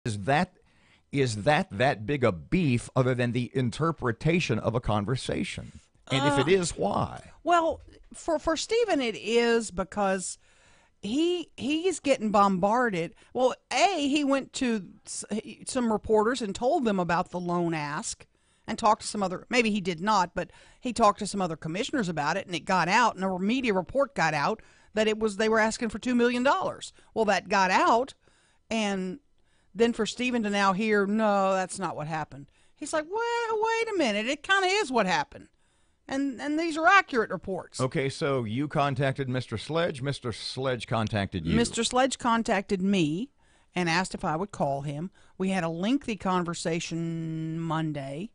Is that big a beef other than the interpretation of a conversation? And if it is, why? Well, for Stephen, it is because he's getting bombarded. Well, he went to some reporters and told them about the loan ask and talked to some other, maybe he did not, but he talked to some other commissioners about it, and it got out, and a media report got out that they were asking for $2 million. Well, that got out, and then for Stephen to now hear, no, that's not what happened. He's like, well, wait a minute, it kind of is what happened. And these are accurate reports. Okay, so you contacted Mr. Sledge. Mr. Sledge contacted you. Mr. Sledge contacted me and asked if I would call him. We had a lengthy conversation Monday.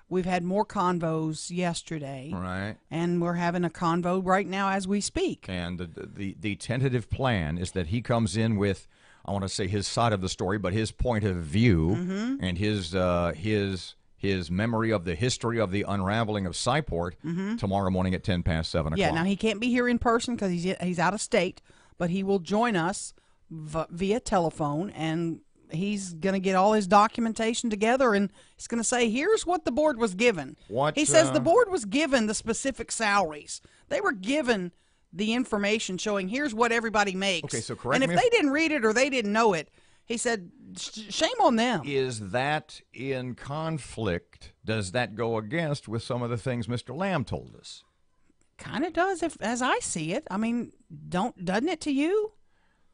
We've had more convos yesterday. Right. And we're having a convo right now as we speak. And the tentative plan is that he comes in with, I want to say his side of the story, but his point of view and his memory of the history of the unraveling of Cyport tomorrow morning at 7:10. Yeah, now he can't be here in person because he's out of state, but he will join us via telephone, and he's going to get all his documentation together, and he's going to say, here's what the board was given. He says the board was given the specific salaries. They were given the information showing here's what everybody makes. Okay, so correct me and if they didn't read it or they didn't know it, he said, shame on them. Is that in conflict? Does that go against with some of the things Mr. Lamb told us? Kind of does, as I see it. I mean, doesn't it to you?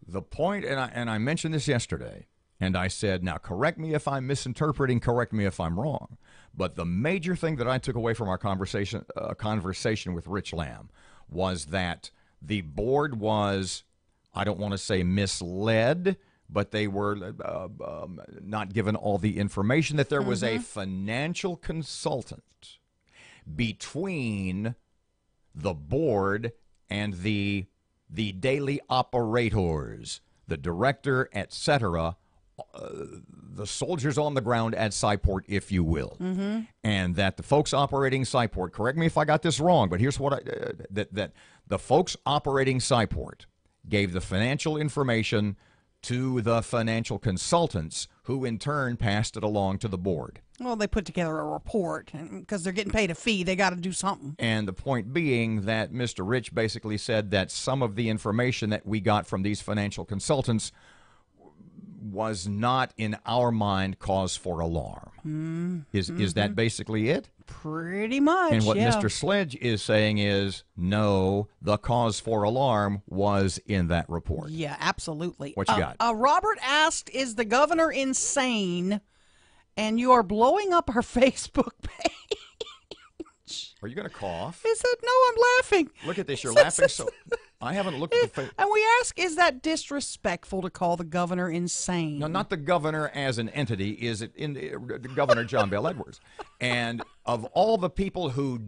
The point, and I mentioned this yesterday, and I said, now correct me if I'm misinterpreting, correct me if I'm wrong, but the major thing that I took away from our conversation with Rich Lamb was that the board was, I don't want to say misled, but they were not given all the information, that there was a financial consultant between the board and the daily operators, the director, etc., the soldiers on the ground at Cyport, if you will, and that the folks operating Cyport, correct me if I got this wrong, but here's what that the folks operating Cyport gave the financial information to the financial consultants, who in turn passed it along to the board. Well, they put together a report, because they're getting paid a fee. They got to do something. And the point being that Mr. Rich basically said that some of the information that we got from these financial consultants was not, in our mind, cause for alarm. Is that basically it? Pretty much, And what yeah. Mr. Sledge is saying is, no, the cause for alarm was in that report. Yeah, absolutely. What you got? Robert asked, is the governor insane? And you are blowing up our Facebook page. Are you going to cough? He said, no, I'm laughing. Look at this. You're laughing so... I haven't looked at the face. And we ask, is that disrespectful to call the governor insane? No, not the governor as an entity. Is it Governor John Bel Edwards? And of all the people who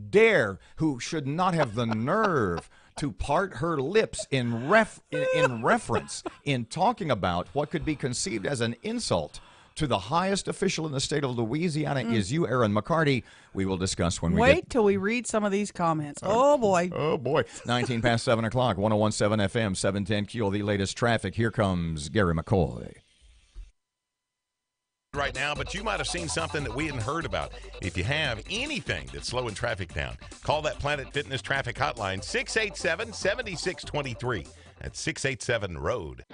should not have the nerve to part her lips in reference in talking about what could be conceived as an insult to the highest official in the state of Louisiana is you, Erin McCarty. We will discuss when we Wait till we read some of these comments. Oh, boy. Oh, boy. 19 past 7 o'clock, 101.7 FM, 710 KEEL, the latest traffic. Here comes Gary McCoy. Right now, but you might have seen something that we hadn't heard about. If you have anything that's slowing traffic down, call that Planet Fitness traffic hotline, 687-7623. That's 687-ROAD.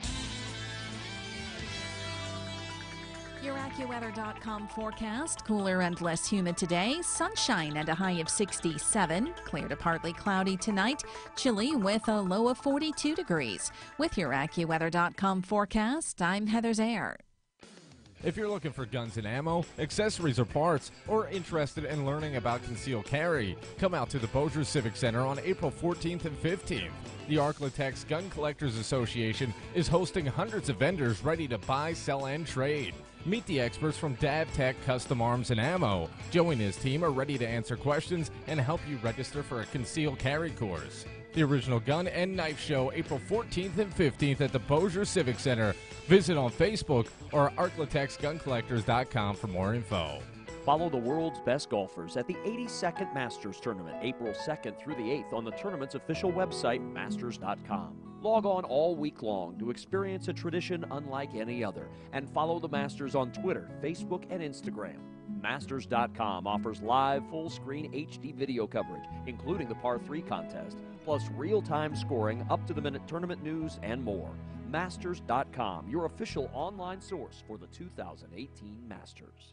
Your AccuWeather.com forecast. Cooler and less humid today. Sunshine and a high of 67. Clear to partly cloudy tonight. Chilly with a low of 42 degrees. With your AccuWeather.com forecast, I'm Heather Zaire. If you're looking for guns and ammo, accessories, or parts, or interested in learning about concealed carry, come out to the Bossier Civic Center on April 14th and 15th. The Arklatex Gun Collectors Association is hosting hundreds of vendors ready to buy, sell, and trade. Meet the experts from DavTech Custom Arms and Ammo. Joe and his team are ready to answer questions and help you register for a concealed carry course. The Original Gun and Knife Show, April 14th and 15th at the Bossier Civic Center. Visit on Facebook or ArklaTexGunCollectors.com for more info. Follow the world's best golfers at the 82nd Masters Tournament, April 2nd through the 8th on the tournament's official website, masters.com. Log on all week long to experience a tradition unlike any other, and follow the Masters on Twitter, Facebook, and Instagram. Masters.com offers live full-screen HD video coverage, including the Par 3 contest, plus real-time scoring, up-to-the-minute tournament news, and more. Masters.com, your official online source for the 2018 Masters.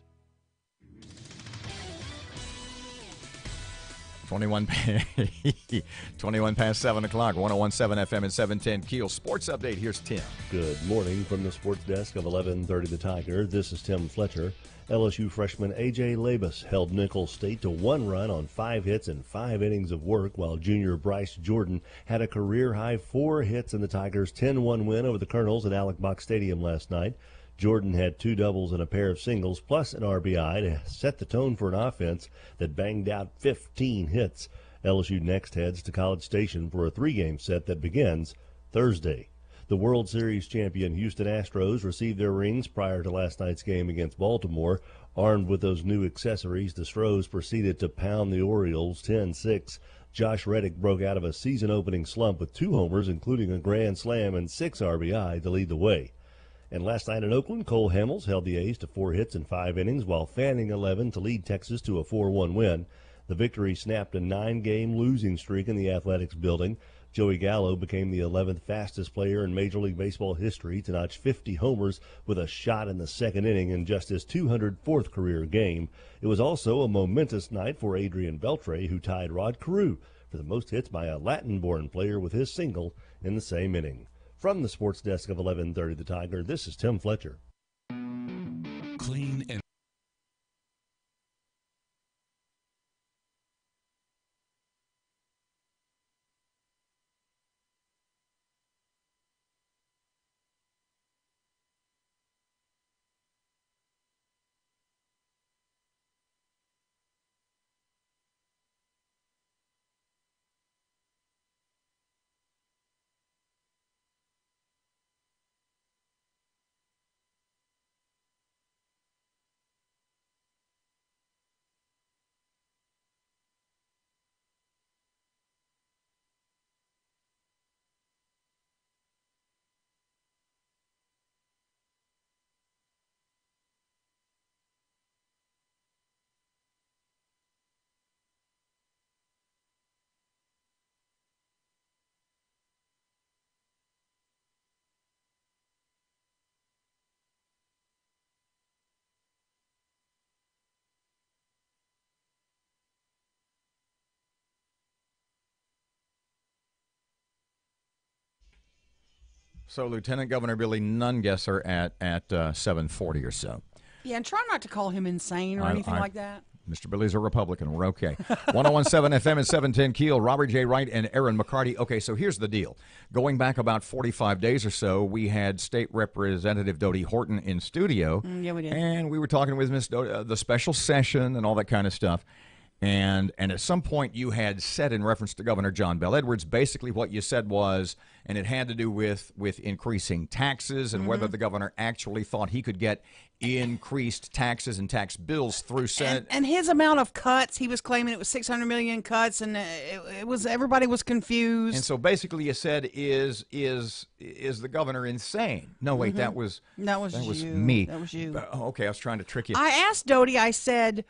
21 past 7 o'clock, 101.7 FM and 710 KEEL. Sports Update, here's Tim. Good morning from the sports desk of 1130 The Tiger. This is Tim Fletcher. LSU freshman A.J. Labus held Nicholls State to 1 run on 5 hits and 5 innings of work, while junior Bryce Jordan had a career-high 4 hits in the Tigers' 10-1 win over the Colonels at Alex Box Stadium last night. Jordan had 2 doubles and a pair of singles, plus an RBI to set the tone for an offense that banged out 15 hits. LSU next heads to College Station for a 3-game set that begins Thursday. The World Series champion Houston Astros received their rings prior to last night's game against Baltimore. Armed with those new accessories, the Stros proceeded to pound the Orioles 10-6. Josh Reddick broke out of a season-opening slump with 2 homers, including a grand slam and 6 RBI to lead the way. And last night in Oakland, Cole Hamels held the A's to 4 hits in 5 innings, while fanning 11 to lead Texas to a 4-1 win. The victory snapped a 9-game losing streak in the Athletics building. Joey Gallo became the 11th fastest player in Major League Baseball history to notch 50 homers with a shot in the 2nd inning in just his 204th career game. It was also a momentous night for Adrian Beltre, who tied Rod Carew for the most hits by a Latin-born player with his single in the same inning. From the sports desk of 1130 The Tiger, this is Tim Fletcher. Clean and So Lieutenant Governor Billy Nungesser at 7:40 or so. Yeah, and try not to call him insane or anything like that. Mr. Billy's a Republican. We're okay. 101.7 FM and 710 KEEL. Robert J. Wright and Erin McCarty. Okay, so here's the deal. Going back about 45 days or so, we had State Representative Dodie Horton in studio. Yeah, we did. And we were talking with Miss Dodie, the special session and all that kind of stuff. And at some point you had said in reference to Governor John Bel Edwards, basically what you said was, and it had to do with increasing taxes and whether the governor actually thought he could get increased taxes and tax bills through Senate. And his amount of cuts, he was claiming it was 600 million cuts, and it was, everybody was confused. And so basically you said, is the governor insane? No, wait, that was you. me. That was you. Okay, I was trying to trick you. I asked Dodie, I said,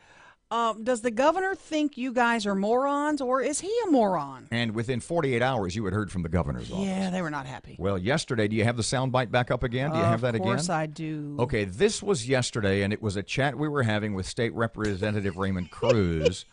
does the governor think you guys are morons, or is he a moron? And within 48 hours, you had heard from the governor's office. Yeah, they were not happy. Well, yesterday, do you have the soundbite back up again? Do you have that again? Of course I do. Okay, this was yesterday, and it was a chat we were having with State Representative Raymond Cruz.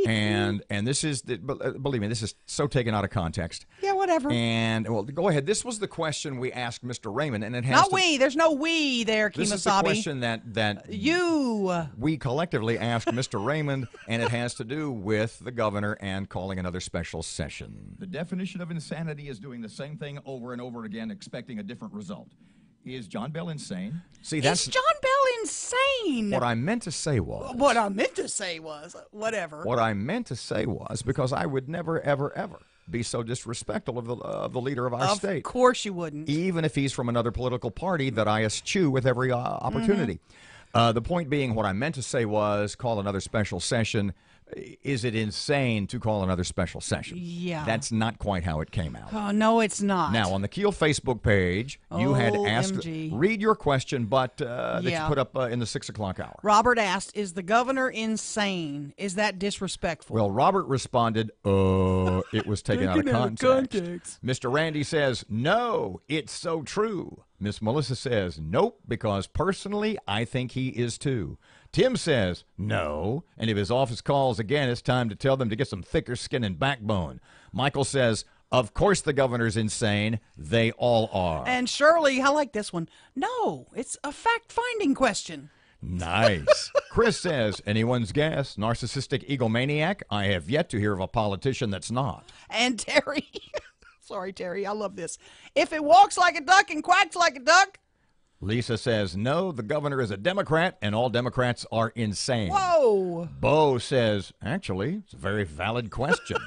and this is, believe me, this is so taken out of context. Yeah, whatever. And, well, go ahead. This was the question we asked Mr. Raymond, and it has Not we. There's no we there, Kemosabe. This is the question that you we collectively asked Mr. Raymond, and it has to do with the governor and calling another special session. The definition of insanity is doing the same thing over and over again, expecting a different result. Is John Bell insane? See, that's Is John Bell insane? what I meant to say was. What I meant to say was, whatever. What I meant to say was, because I would never, ever, ever be so disrespectful of the leader of our state. Of course you wouldn't. Even if he's from another political party that I eschew with every opportunity. The point being, what I meant to say was call another special session. Is it insane to call another special session? Yeah. That's not quite how it came out. Oh, no, it's not. Now, on the KEEL Facebook page, you had asked, OMG. read your question, but that you Yeah. put up in the 6 o'clock hour. Robert asked, is the governor insane? Is that disrespectful? Well, Robert responded, it was taken out of context. Mr. Randy says, no, it's so true. Miss Melissa says, nope, because personally, I think he is too. Tim says, no, and if his office calls again, it's time to tell them to get some thicker skin and backbone. Michael says, of course the governor's insane. They all are. And Shirley, I like this one. No, it's a fact-finding question. Nice. Chris says, anyone's guess, narcissistic egomaniac? I have yet to hear of a politician that's not. And Terry, sorry, Terry, I love this. If it walks like a duck and quacks like a duck. Lisa says, no, the governor is a Democrat, and all Democrats are insane. Whoa. Bo says, actually, it's a very valid question.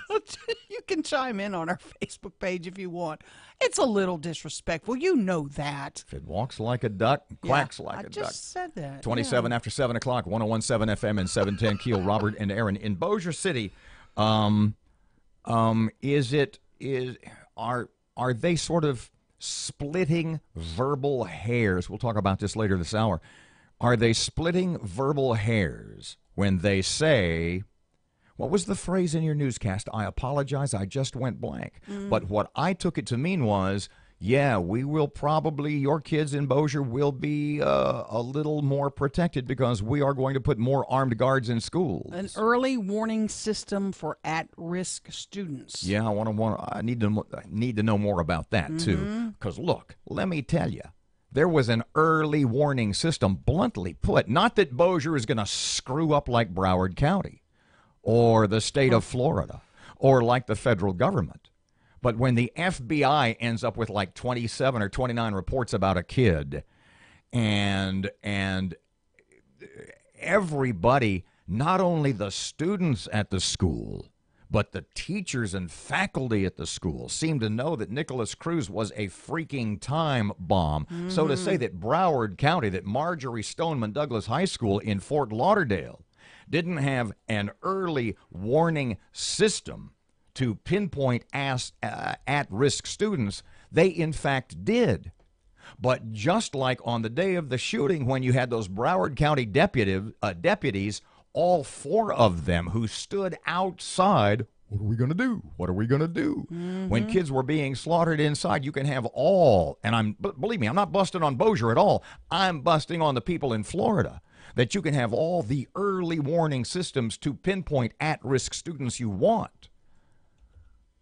You can chime in on our Facebook page if you want. It's a little disrespectful. You know that. If it walks like a duck, quacks like a duck. I just said that. 27 after 7 o'clock, 101.7 FM and 710 KEEL, Robert and Erin. In Bossier City, are they sort of splitting verbal hairs? We'll talk about this later this hour. Are they splitting verbal hairs when they say, what was the phrase in your newscast? I apologize, I just went blank. But what I took it to mean was, yeah, we will probably, your kids in Bossier will be a little more protected because we are going to put more armed guards in schools. An early warning system for at-risk students. Yeah, I need to know more about that too. Because look, let me tell you, there was an early warning system, bluntly put. Not that Bossier is going to screw up like Broward County or the state of Florida or like the federal government. But when the FBI ends up with like 27 or 29 reports about a kid, and everybody, not only the students at the school, but the teachers and faculty at the school seem to know that Nicholas Cruz was a freaking time bomb. So to say that Broward County, that Marjorie Stoneman Douglas High School in Fort Lauderdale didn't have an early warning system to pinpoint at-risk students, they in fact did. But just like on the day of the shooting, when you had those Broward County deputies, all 4 of them who stood outside, what are we going to do? What are we going to do? When kids were being slaughtered inside, you can have all, and believe me, I'm not busting on Bossier at all. I'm busting on the people in Florida, that you can have all the early warning systems to pinpoint at-risk students you want.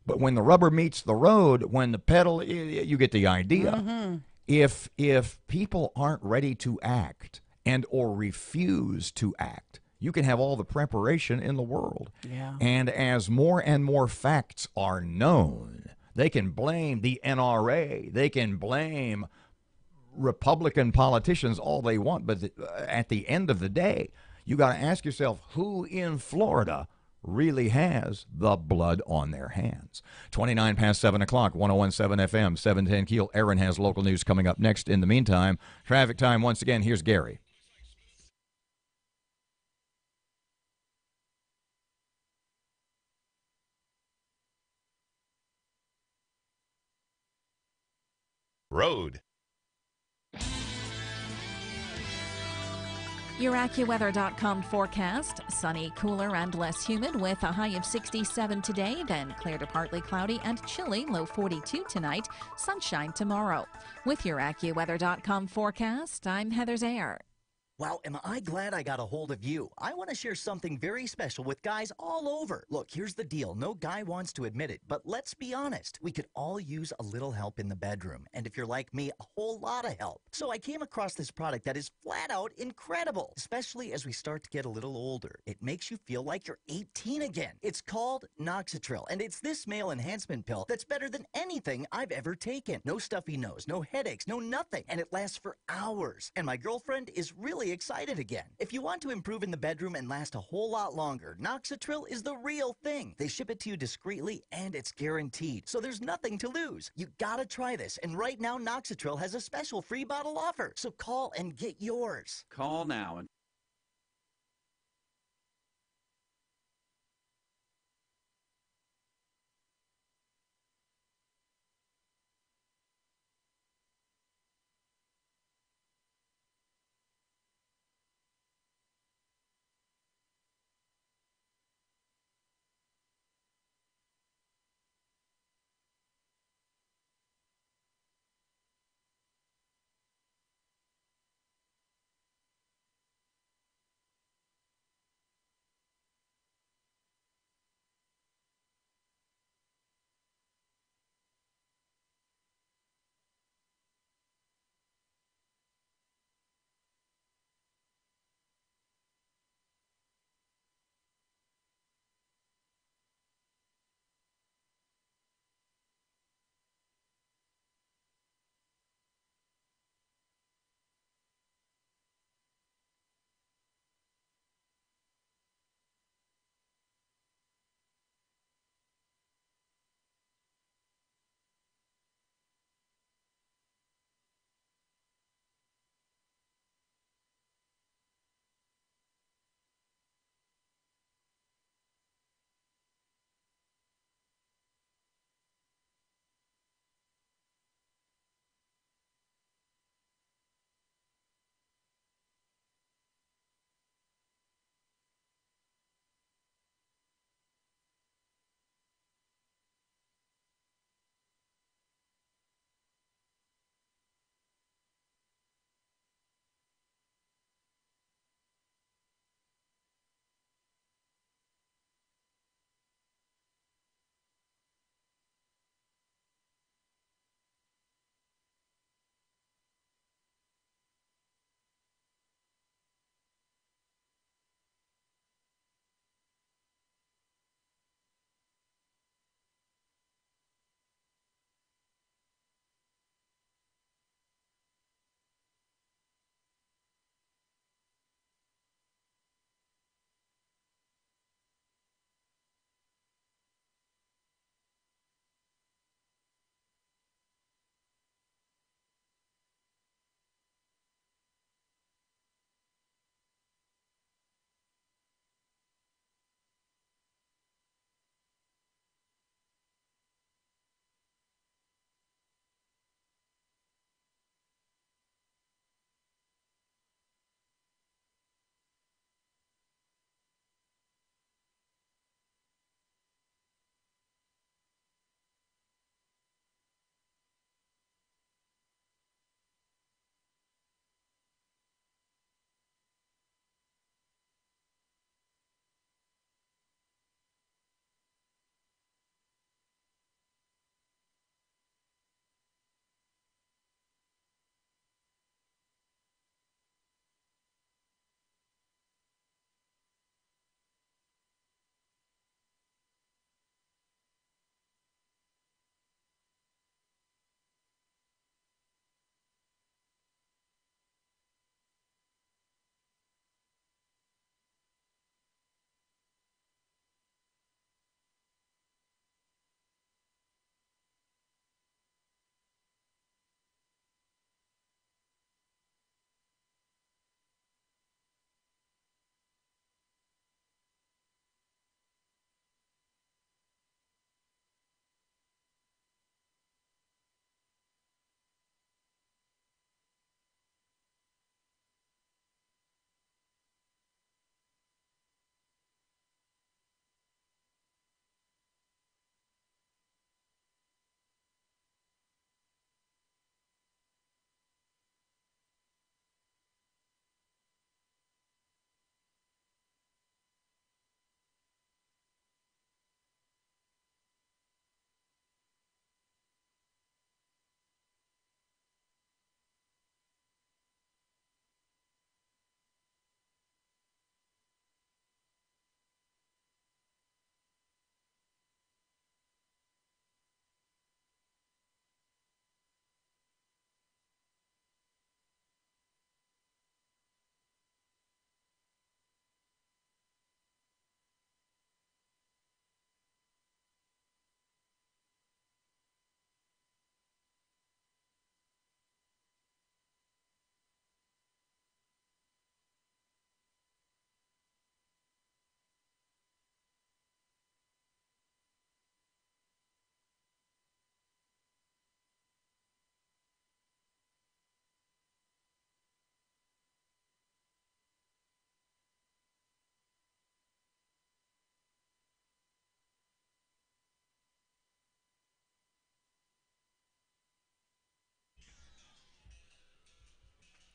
But when the rubber meets the road, when the pedal, you get the idea. If people aren't ready to act and or refuse to act, you can have all the preparation in the world. Yeah. And as more and more facts are known, they can blame the NRA, they can blame Republican politicians all they want, but at the end of the day, you got to ask yourself, who in Florida really has the blood on their hands? 29 past 7 o'clock, 101.7 FM, 710 KEEL. Erin has local news coming up next. In the meantime, traffic time once again. Here's Gary. Road. Your AccuWeather.com forecast. Sunny, cooler, and less humid with a high of 67 today, then clear to partly cloudy and chilly, low 42 tonight, sunshine tomorrow. With your AccuWeather.com forecast, I'm Heather Zayer. Wow, am I glad I got a hold of you. I want to share something very special with guys all over. Look, here's the deal. No guy wants to admit it, but let's be honest. We could all use a little help in the bedroom. And if you're like me, a whole lot of help. So I came across this product that is flat out incredible, especially as we start to get a little older. It makes you feel like you're 18 again. It's called Noxitril, and it's this male enhancement pill that's better than anything I've ever taken. No stuffy nose, no headaches, no nothing. And it lasts for hours. And my girlfriend is really really excited again. If you want to improve in the bedroom and last a whole lot longer, Noxitril is the real thing. They ship it to you discreetly and it's guaranteed, so there's nothing to lose. You gotta try this, and right now Noxitril has a special free bottle offer, so call and get yours. Call now and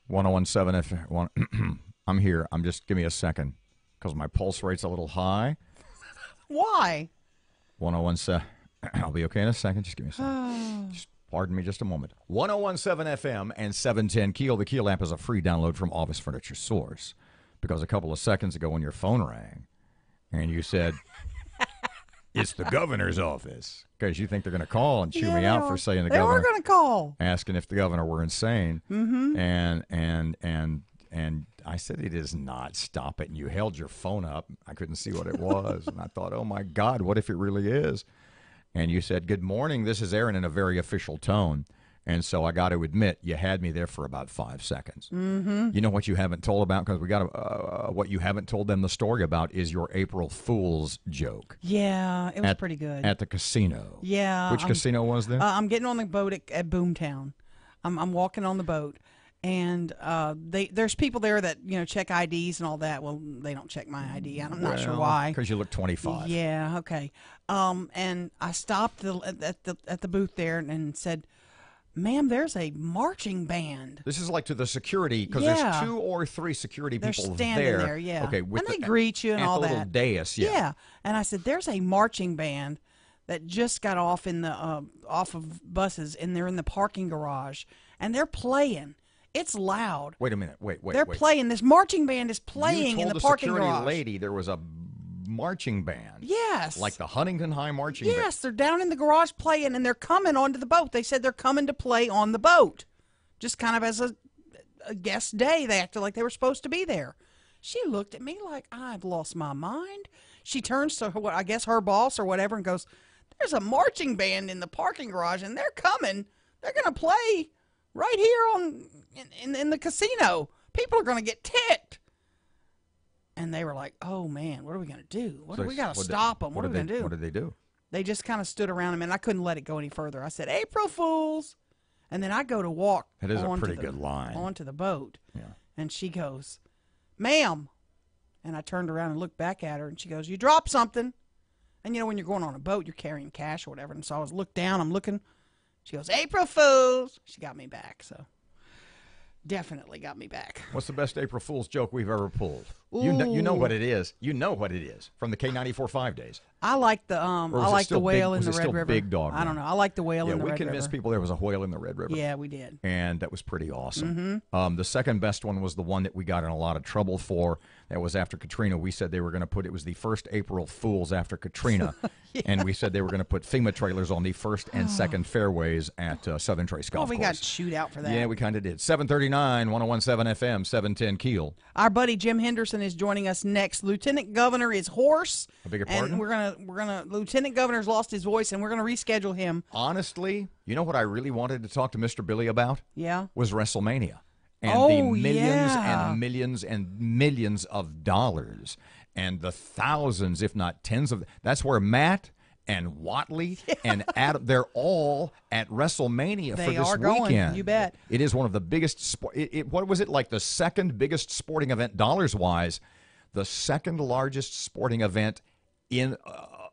1017 FM. I'm here. Give me a second because my pulse rate's a little high. Why? 1017. I'll be okay in a second. Just give me a second. Just pardon me just a moment. 1017 FM and 710 KEEL. The KEEL app is a free download from Office Furniture Source. Because a couple of seconds ago when your phone rang and you said, it's the governor's office. Because you think they're going to call and chew me out for saying the governor. They were going to call. Asking if the governor were insane. Mm-hmm. And I said, it is not. Stop it. And you held your phone up. I couldn't see what it was. And I thought, oh, my God, what if it really is? And you said, good morning, this is Erin, in a very official tone. And so I got to admit, you had me there for about 5 seconds. Mm-hmm. You know what you haven't told about? Because we got what you haven't told them the story about is your April Fool's joke. Yeah, it was pretty good. At the casino. Yeah. Which casino was this? I'm getting on the boat at Boomtown. I'm walking on the boat. And there's people there that, check IDs and all that. Well, they don't check my ID. I'm not sure why. Because you look 25. Yeah, okay. And I stopped at the booth there and said, ma'am, there's a marching band. This is like to the security, because there's 2 or 3 security They're people standing there, yeah. Okay, and they greet you and all that. that. Little dais, yeah. Yeah, and I said, there's a marching band that just got off in the off of buses, and they're in the parking garage, and they're playing. It's loud. Wait a minute. Wait. They're playing. This marching band is playing in the parking garage. You told the security lady there was a marching band. Yes. Like the Huntington High marching band. Yes, they're down in the garage playing, and they're coming onto the boat. They said they're coming to play on the boat. Just kind of as a guest day. They acted like they were supposed to be there. She looked at me like I'd lost my mind. She turns to I guess her boss or whatever and goes, there's a marching band in the parking garage, and they're coming. They're going to play right here in the casino. People are going to get ticked. And they were like, oh, man, what are we going to do? We got to stop them. What are we going to do? What did they do? They just kind of stood around him, and I couldn't let it go any further. I said, April Fools. And then I go to walk. That is a pretty good line. Onto the boat. Yeah. And she goes, ma'am. And I turned around and looked back at her, and she goes, you dropped something. And, when you're going on a boat, you're carrying cash or whatever. And so I was looked down. I'm looking. She goes, April Fools. She got me back, so. Definitely got me back. What's the best April Fool's joke we've ever pulled? You know what it is. You know what it is from the K94.5 days. I like the the whale in the Red River. Big Dog? I don't know. I like the whale in the Red River. We convinced people there was a whale in the Red River. Yeah, we did. And that was pretty awesome. Mm-hmm. The second best one was the one that we got in a lot of trouble for. That was after Katrina. We said they were going to put, it was the first April Fools after Katrina. Yeah. And we said they were going to put FEMA trailers on the first and second fairways at Southern Trace Golf Course. We got chewed out for that. Yeah, we kind of did. 739, 1017 FM, 710 KEEL. Our buddy Jim Henderson is joining us next. Lieutenant Governor is hoarse. I beg your pardon? And we're gonna Lieutenant Governor's lost his voice, and we're gonna reschedule him. Honestly, you know what I really wanted to talk to Mr. Billy about? Yeah. Was WrestleMania. And the millions and millions and millions of dollars and the thousands, if not tens of. That's where Matt and Watley and Adam, they're all at WrestleMania for this weekend. You bet. It is one of the biggest what was it, like the second biggest sporting event dollars-wise, the second largest sporting event in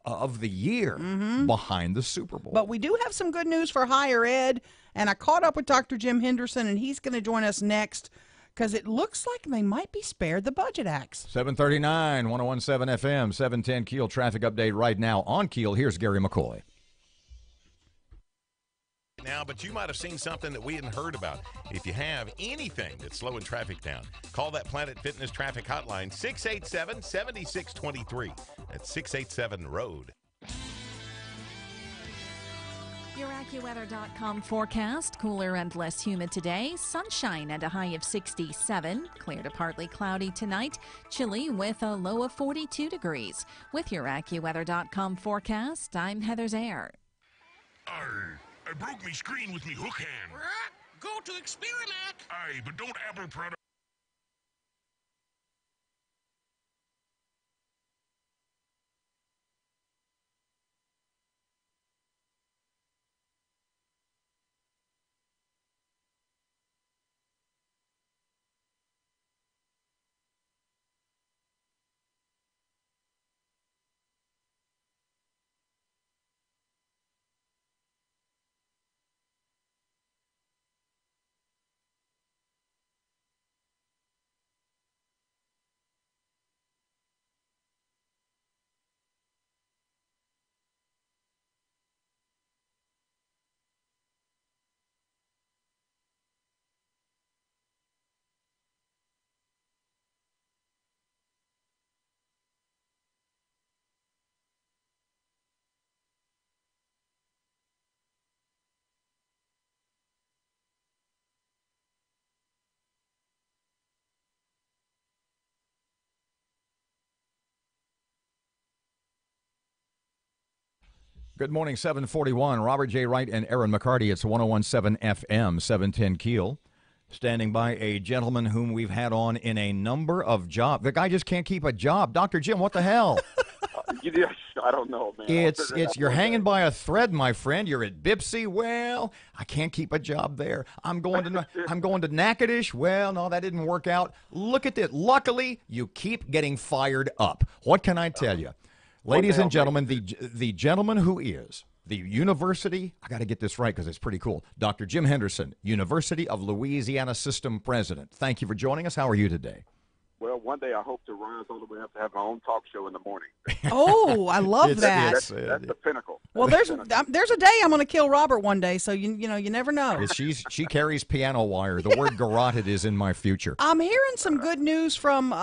of the year behind the Super Bowl. But we do have some good news for higher ed, and I caught up with Dr. Jim Henderson, and he's going to join us next because it looks like they might be spared the budget axe. 739, 1017 FM, 710 KEEL traffic update right now on KEEL. Here's Gary McCoy. Now, but you might have seen something that we hadn't heard about. If you have anything that's slowing traffic down, call that Planet Fitness traffic hotline, 687-7623. That's 687-ROAD. Your AccuWeather.com forecast. Cooler and less humid today. Sunshine and a high of 67. Clear to partly cloudy tonight. Chilly with a low of 42 degrees. With your AccuWeather.com forecast, I'm Heather Zaire. I broke me screen with me hook hand. Go to experiment. Aye, but don't Apple product. Good morning, 741. Robert J. Wright and Erin McCarty. It's 1017 FM, 710 Keel. Standing by a gentleman whom we've had on in a number of jobs. The guy just can't keep a job. Dr. Jim, what the hell? I don't know, man. It's you're hanging by a thread, my friend. You're at Bipsy. Well, I can't keep a job there. I'm going to Natchitoches. Well, no, that didn't work out. Look at this. Luckily, you keep getting fired up. What can I tell you? Ladies and gentlemen, the gentleman who is the University, I got to get this right because it's pretty cool, Dr. Jim Henderson, University of Louisiana System President. Thank you for joining us. How are you today? Well, one day I hope to rise all the way up to have my own talk show in the morning. Oh, I love that. That's the pinnacle. Well, there's a day I'm going to kill Robert one day, so you never know. She carries piano wire. The word garroted is in my future. I'm hearing some good news from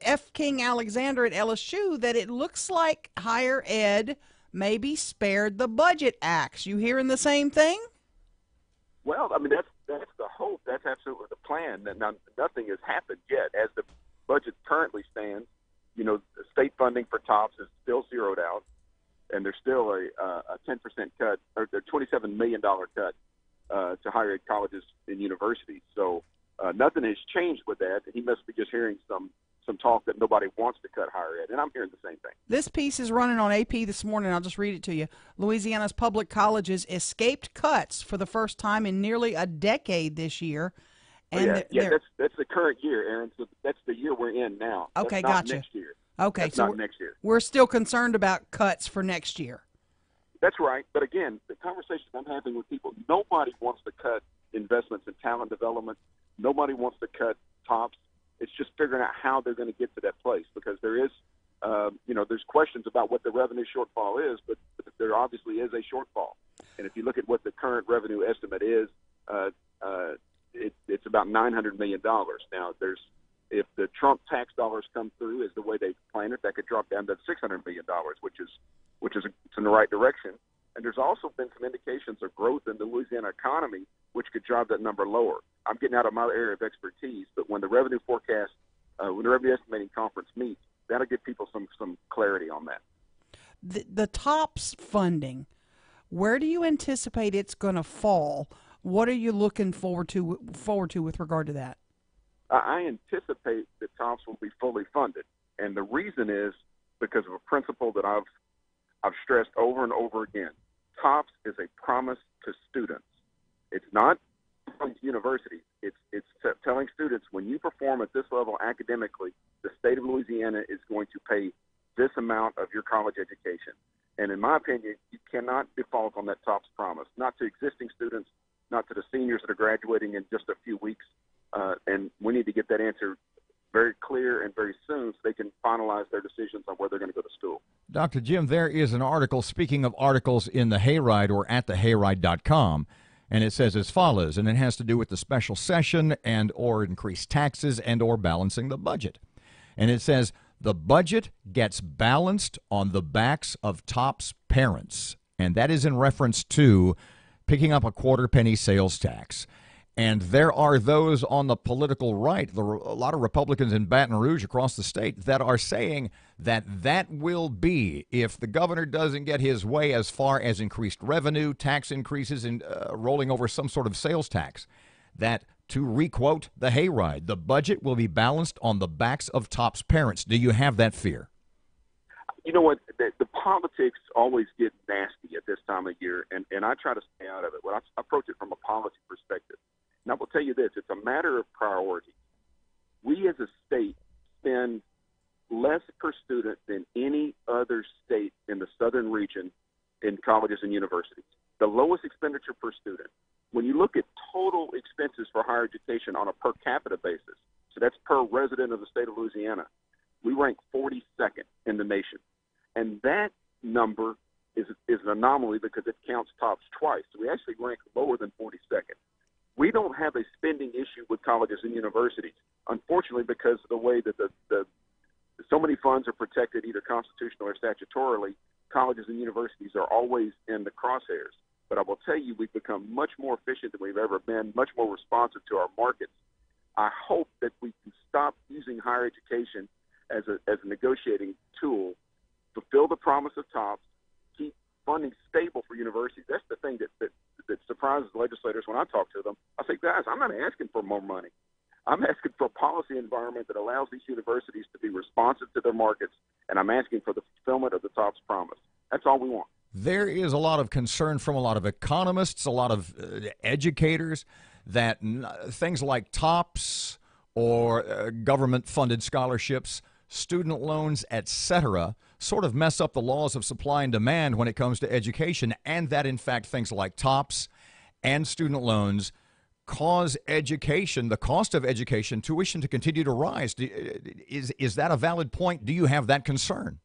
F. King Alexander at LSU that it looks like higher ed maybe spared the budget axe. You hearing the same thing? Well, I mean, that's the hope. That's absolutely the plan. Now, nothing has happened yet. As the budget currently stands, the state funding for TOPS is still zeroed out, and there's still a 10% cut, or a $27 million cut to higher ed colleges and universities. So nothing has changed with that. He must be just hearing some talk that nobody wants to cut higher ed, and I'm hearing the same thing. This piece is running on AP this morning. I'll just read it to you. Louisiana's public colleges escaped cuts for the first time in nearly a decade this year. And that's the current year, Erin. So that's the year we're in now. Okay, that's not gotcha. Next year. Okay, that's so not next year. We're still concerned about cuts for next year. That's right. But again, the conversations I'm having with people, nobody wants to cut investments in talent development. Nobody wants to cut TOPS. It's just figuring out how they're going to get to that place, because there is, there's questions about what the revenue shortfall is, but there obviously is a shortfall. And if you look at what the current revenue estimate is, it's about $900 million. Now, if the Trump tax dollars come through as the way they plan it, that could drop down to $600 million, which is it's in the right direction. And there's also been some indications of growth in the Louisiana economy, which could drive that number lower. I'm getting out of my area of expertise, but when the revenue forecast, when the revenue estimating conference meets, that'll give people some clarity on that. The TOPS funding, where do you anticipate it's going to fall? What are you looking forward to with regard to that? I anticipate that TOPS will be fully funded, and the reason is because of a principle that I've stressed over and over again. TOPS is a promise to students. It's not telling universities. It's telling students, when you perform at this level academically, the state of Louisiana is going to pay this amount of your college education. And in my opinion, you cannot default on that TOPS promise, not to existing students, not to the seniors that are graduating in just a few weeks. And we need to get that answer very clear and very soon so they can finalize their decisions on where they're going to go to school. Dr. Jim, there is an article, speaking of articles in the Hayride or at thehayride.com, and it says as follows, and it has to do with the special session and or increased taxes and or balancing the budget. And it says, the budget gets balanced on the backs of TOPS parents. And that is in reference to picking up a quarter-penny sales tax. And there are those on the political right, a lot of Republicans in Baton Rouge across the state, that are saying that will be, if the governor doesn't get his way as far as increased revenue, tax increases, and rolling over some sort of sales tax, that, to requote the Hayride, the budget will be balanced on the backs of TOPS parents. Do you have that fear? You know what? The politics always get nasty at this time of year, and I try to stay out of it. Well, I approach it from a policy perspective. And I will tell you this, it's a matter of priority. We as a state spend less per student than any other state in the southern region in colleges and universities. The lowest expenditure per student. When you look at total expenses for higher education on a per capita basis, so that's per resident of the state of Louisiana, we rank 42nd in the nation. And that number is an anomaly because it counts TOPS twice. So we actually rank lower than 42nd. We don't have a spending issue with colleges and universities, unfortunately, because of the way that the so many funds are protected either constitutionally or statutorily. Colleges and universities are always in the crosshairs. But I will tell you, we've become much more efficient than we've ever been, much more responsive to our markets. I hope that we can stop using higher education as a negotiating tool, fulfill the promise of TOPS, keep funding stable for universities. That's the thing that surprises legislators when I talk to them. I say, guys, I'm not asking for more money. I'm asking for a policy environment that allows these universities to be responsive to their markets, and I'm asking for the fulfillment of the TOPS promise. That's all we want. There is a lot of concern from a lot of economists, a lot of educators, that things like TOPS or government-funded scholarships, student loans, etc., sort of mess up the laws of supply and demand when it comes to education, and that, in fact, things like TOPS and student loans cause education, the cost of education, tuition to continue to rise. Is that a valid point? Do you have that concern?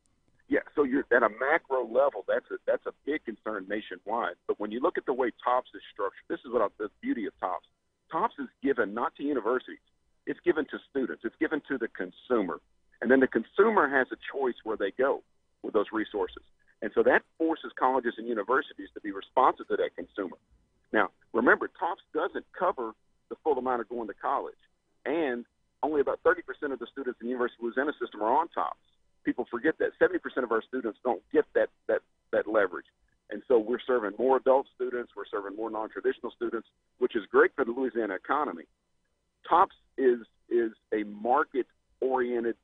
Yeah, so you're at a macro level. That's a big concern nationwide. But when you look at the way TOPS is structured, this is the beauty of TOPS. TOPS is given not to universities. It's given to students. It's given to the consumer. And then the consumer has a choice where they go with those resources. And so that forces colleges and universities to be responsive to that consumer. Now, remember, TOPS doesn't cover the full amount of going to college. And only about 30% of the students in the University of Louisiana system are on TOPS. People forget that. 70% of our students don't get that leverage. And so we're serving more adult students. We're serving more non-traditional students, which is great for the Louisiana economy. TOPS is a market-oriented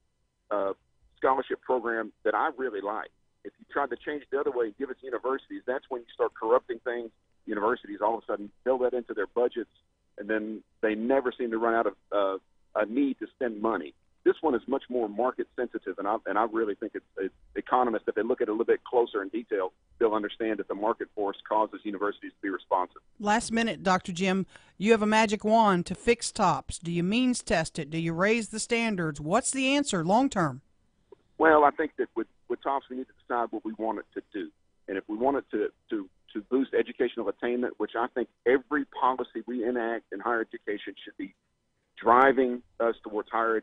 scholarship program that I really like. If you tried to change it the other way and give it to universities, that's when you start corrupting things. Universities all of a sudden build that into their budgets, and then they never seem to run out of a need to spend money. This one is much more market sensitive, and I really think it's economists, if they look at it a little bit closer in detail, they'll understand that the market force causes universities to be responsive. Last minute, Dr. Jim, you have a magic wand to fix TOPS. Do you means test it? Do you raise the standards? What's the answer long term? Well, I think that with TOPS, we need to decide what we want it to do. And if we want it to boost educational attainment, which I think every policy we enact in higher education should be driving us towards higher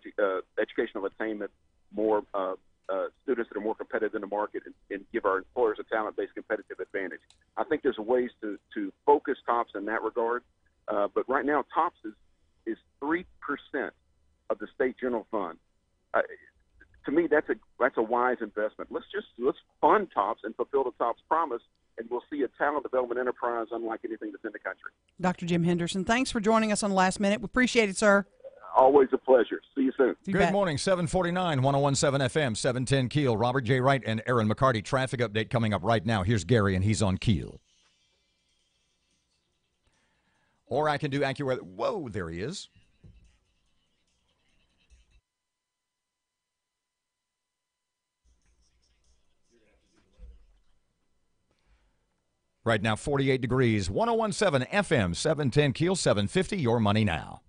educational attainment, more students that are more competitive in the market, and give our employers a talent-based competitive advantage. I think there's ways to focus TOPS in that regard. But right now, TOPS is 3% of the state general fund. To me, that's a wise investment. Let's fund TOPS and fulfill the TOPS promise, and we'll see a talent development enterprise unlike anything that's in the country. Dr. Jim Henderson, thanks for joining us on Last Minute. We appreciate it, sir. Always a pleasure. See you soon. Good morning, 749, 1017 FM, 710 KEEL. Robert J. Wright and Erin McCarty. Traffic update coming up right now. Here's Gary, and he's on KEEL. Or I can do AccuWeather. Whoa, there he is. Right now, 48 degrees, 1017 FM, 710 KEEL, 750, your money now.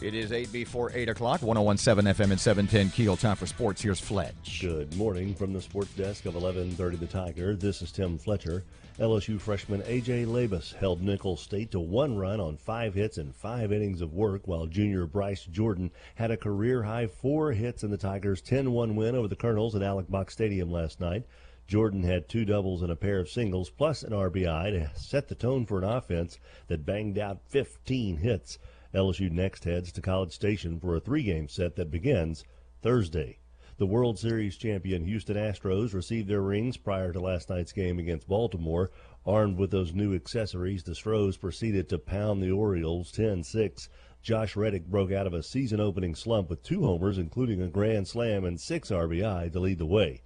It is 8 before 8 o'clock, 101.7 FM and 710 KEEL. Time for sports. Here's Fletch. Good morning from the sports desk of 1130 The Tiger. This is Tim Fletcher. LSU freshman A.J. Labus held Nicholls State to one run on 5 hits and 5 innings of work, while junior Bryce Jordan had a career-high 4 hits in the Tigers' 10-1 win over the Colonels at Alex Box Stadium last night. Jordan had 2 doubles and a pair of singles, plus an RBI to set the tone for an offense that banged out 15 hits. LSU next heads to College Station for a 3-game set that begins Thursday. The World Series champion Houston Astros received their rings prior to last night's game against Baltimore. Armed with those new accessories, the Stros proceeded to pound the Orioles 10-6. Josh Reddick broke out of a season-opening slump with 2 homers, including a grand slam and 6 RBI to lead the way.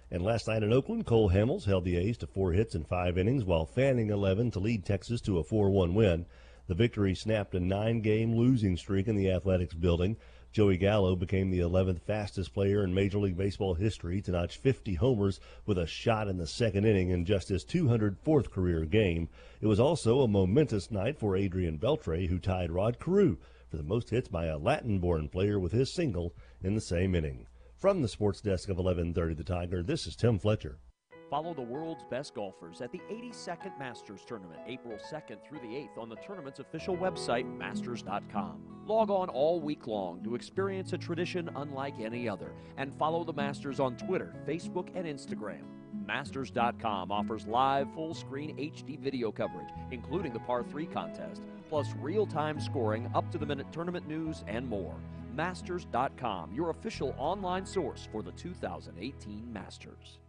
And last night in Oakland, Cole Hamels held the A's to 4 hits in 5 innings, while fanning 11 to lead Texas to a 4-1 win. The victory snapped a 9-game losing streak in the Athletics building. Joey Gallo became the 11th fastest player in Major League Baseball history to notch 50 homers with a shot in the second inning in just his 204th career game. It was also a momentous night for Adrian Beltre, who tied Rod Carew for the most hits by a Latin-born player with his single in the same inning. From the sports desk of 1130 The Tiger, this is Tim Fletcher. Follow the world's best golfers at the 82nd Masters Tournament, April 2nd through the 8th on the tournament's official website, Masters.com. Log on all week long to experience a tradition unlike any other, and follow the Masters on Twitter, Facebook, and Instagram. Masters.com offers live full-screen HD video coverage, including the Par 3 contest, plus real-time scoring, up-to-the-minute tournament news, and more. Masters.com, your official online source for the 2018 Masters.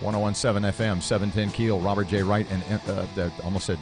.101.7 FM, 710 KEEL. Robert J. Wright and almost said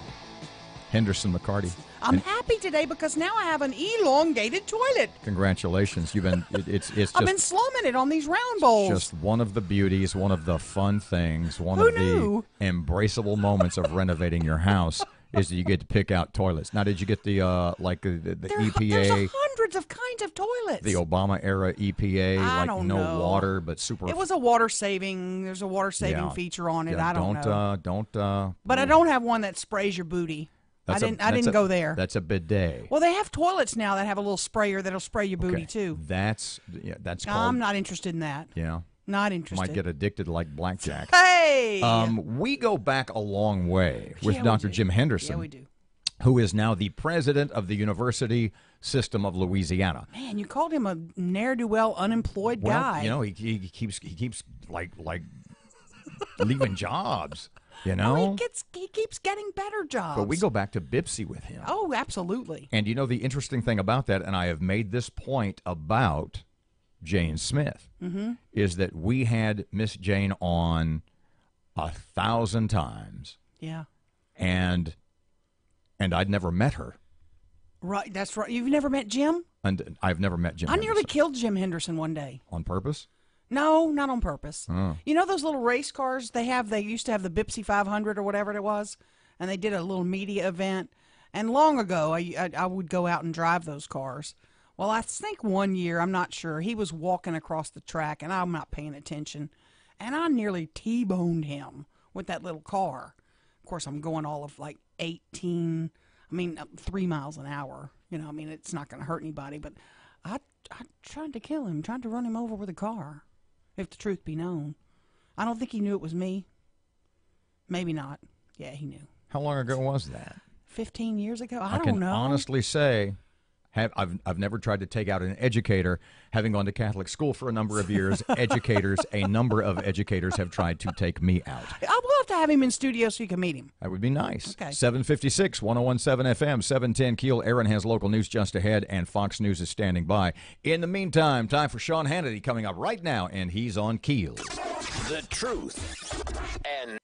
Henderson McCarty. I'm happy today because now I have an elongated toilet. Congratulations! You've been it's just I've been slumming it on these round bowls. Just one of the beauties, one of the fun things, one Who of knew? the embraceable moments of renovating your house is that you get to pick out toilets. Now, did you get the EPA? There's hundreds of kinds of toilets. The Obama era EPA, I like don't no know. water, but super. It was a water saving. There's a water saving Yeah. feature on it. Yeah, I don't know. Don't. But I don't have one that sprays your booty. I didn't go there. That's a bidet. Well, they have toilets now that have a little sprayer that'll spray your booty too. That's called. I'm not interested in that. Yeah. Not interested. Might get addicted like blackjack. Hey. We go back a long way with Yeah, we Dr. do. Jim Henderson. Yeah, we do. Who is now the president of the University System of Louisiana. Man, you called him a ne'er-do-well, unemployed Well, guy. you know, he keeps like leaving jobs. You know, Oh, he keeps getting better jobs. but we go back to Bipsy with him. Oh, absolutely. And you know the interesting thing about that, and I have made this point about Jane Smith, is that we had Miss Jane on 1,000 times, Yeah. and I'd never met her, Right, that's right. You've never met Jim? and I've never met Jim. I nearly Henderson. killed Jim Henderson one day. On purpose. No, not on purpose. Oh. You know those little race cars they have? They used to have the Bipsy 500 or whatever it was, and they did a little media event. And long ago, I would go out and drive those cars. Well, I think one year, I'm not sure, he was walking across the track, and I'm not paying attention, and I nearly T-boned him with that little car. Of course, I'm going all of like 3 miles an hour. You know, I mean, it's not going to hurt anybody, but I tried to kill him, tried to run him over with a car, if the truth be known. I don't think he knew it was me. Maybe not. Yeah, he knew. How long ago was that? 15 years ago? I don't can know. honestly say, I've never tried to take out an educator. Having gone to Catholic school for a number of years, a number of educators have tried to take me out. I will have to have him in studio so you can meet him. That would be nice. Okay. 756, 101.7 FM, 710 KEEL. Erin has local news just ahead, and Fox News is standing by. In the meantime, time for Sean Hannity coming up right now, and he's on KEEL. The truth and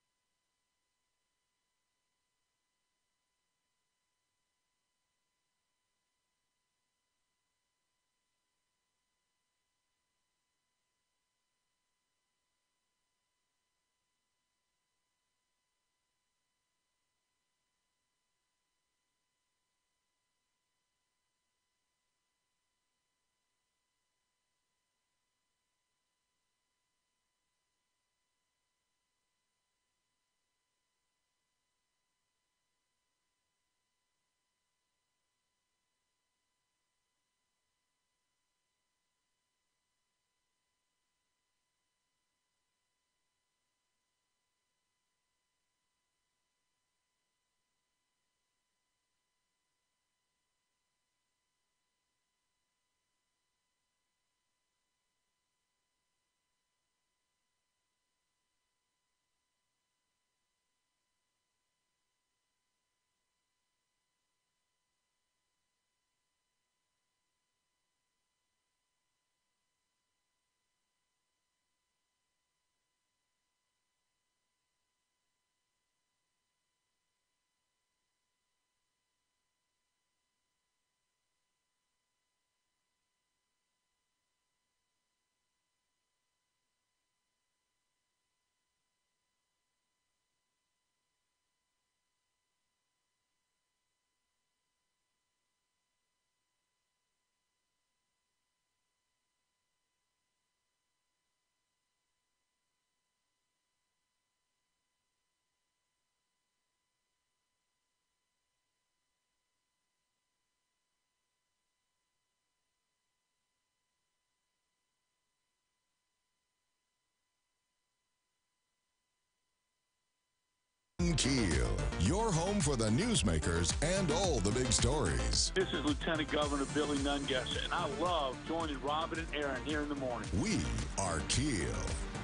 710 KEEL, your home for the newsmakers and all the big stories. This is Lieutenant Governor Billy Nungesser, and I love joining Robin and Erin here in the morning. We are KEEL,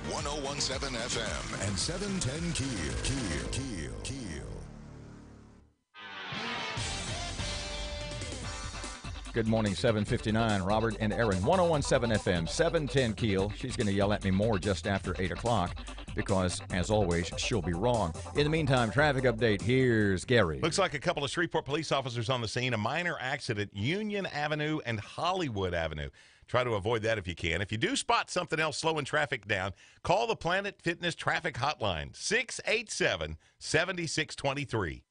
1017 FM and 710 KEEL. KEEL. Good morning, 7:59. Robert and Erin, 1017 FM, 710 KEEL. She's going to yell at me more just after 8 o'clock because, as always, she'll be wrong. In the meantime, traffic update. Here's Gary. Looks like a couple of Shreveport police officers on the scene. A minor accident, Union Avenue and Hollywood Avenue. Try to avoid that if you can. If you do spot something else slowing traffic down, call the Planet Fitness Traffic Hotline, 687-7623.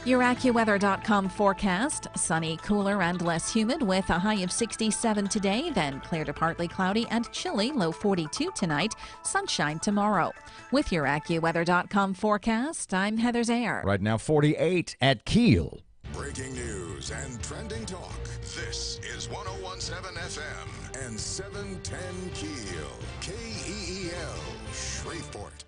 Your AccuWeather.com forecast. Sunny, cooler, and less humid with a high of 67 today, then clear to partly cloudy and chilly, low 42 tonight. Sunshine tomorrow. With your AccuWeather.com forecast, I'm Heather Zayer. Right now, 48 at KEEL. Breaking news and trending talk. This is 1017 FM and 710 KEEL. KEEL, Shreveport.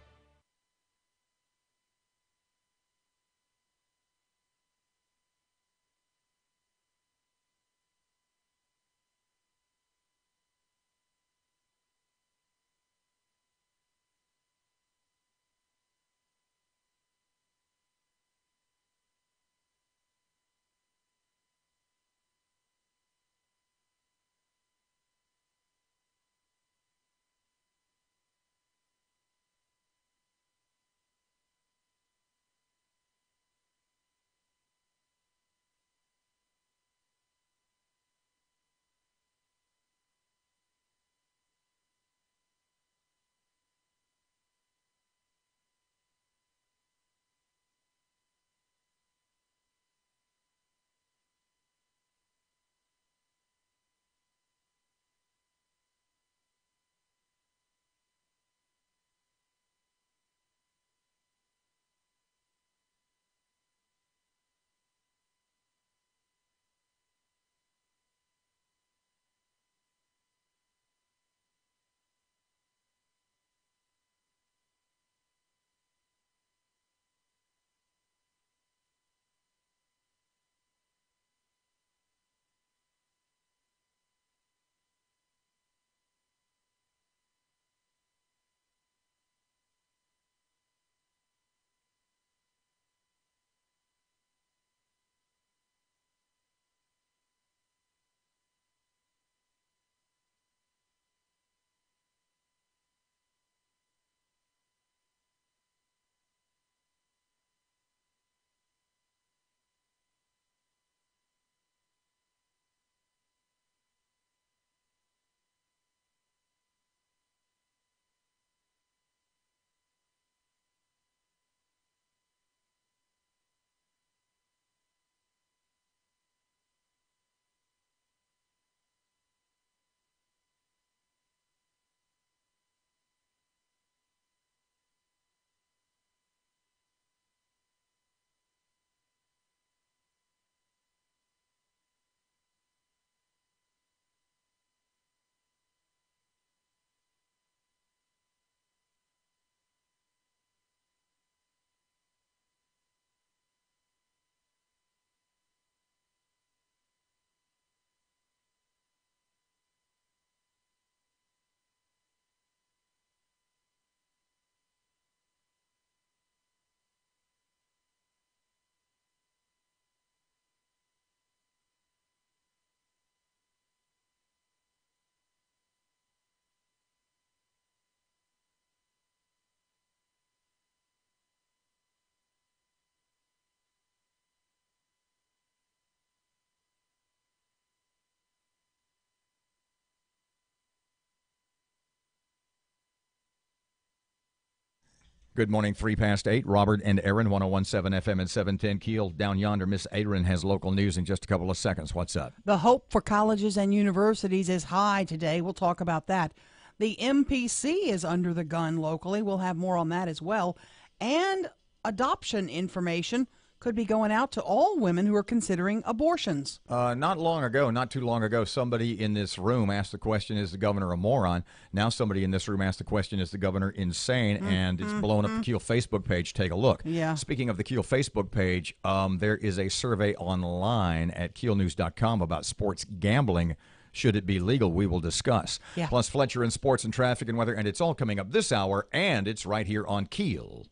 Good morning, 3 past 8. Robert and Erin, 1017 FM and 710 KEEL. Down yonder, Miss Erin has local news in just a couple of seconds. What's up? The hope for colleges and universities is high today. We'll talk about that. The MPC is under the gun locally. We'll have more on that as well. And adoption information could be going out to all women who are considering abortions. Not too long ago, somebody in this room asked the question, is the governor a moron? Now somebody in this room asked the question, is the governor insane? And it's blown up the KEEL Facebook page. Take a look. Yeah. Speaking of the KEEL Facebook page, there is a survey online at KEELnews.com about sports gambling. Should it be legal? We will discuss. Yeah. Plus Fletcher and sports and traffic and weather, and it's all coming up this hour, and it's right here on KEEL.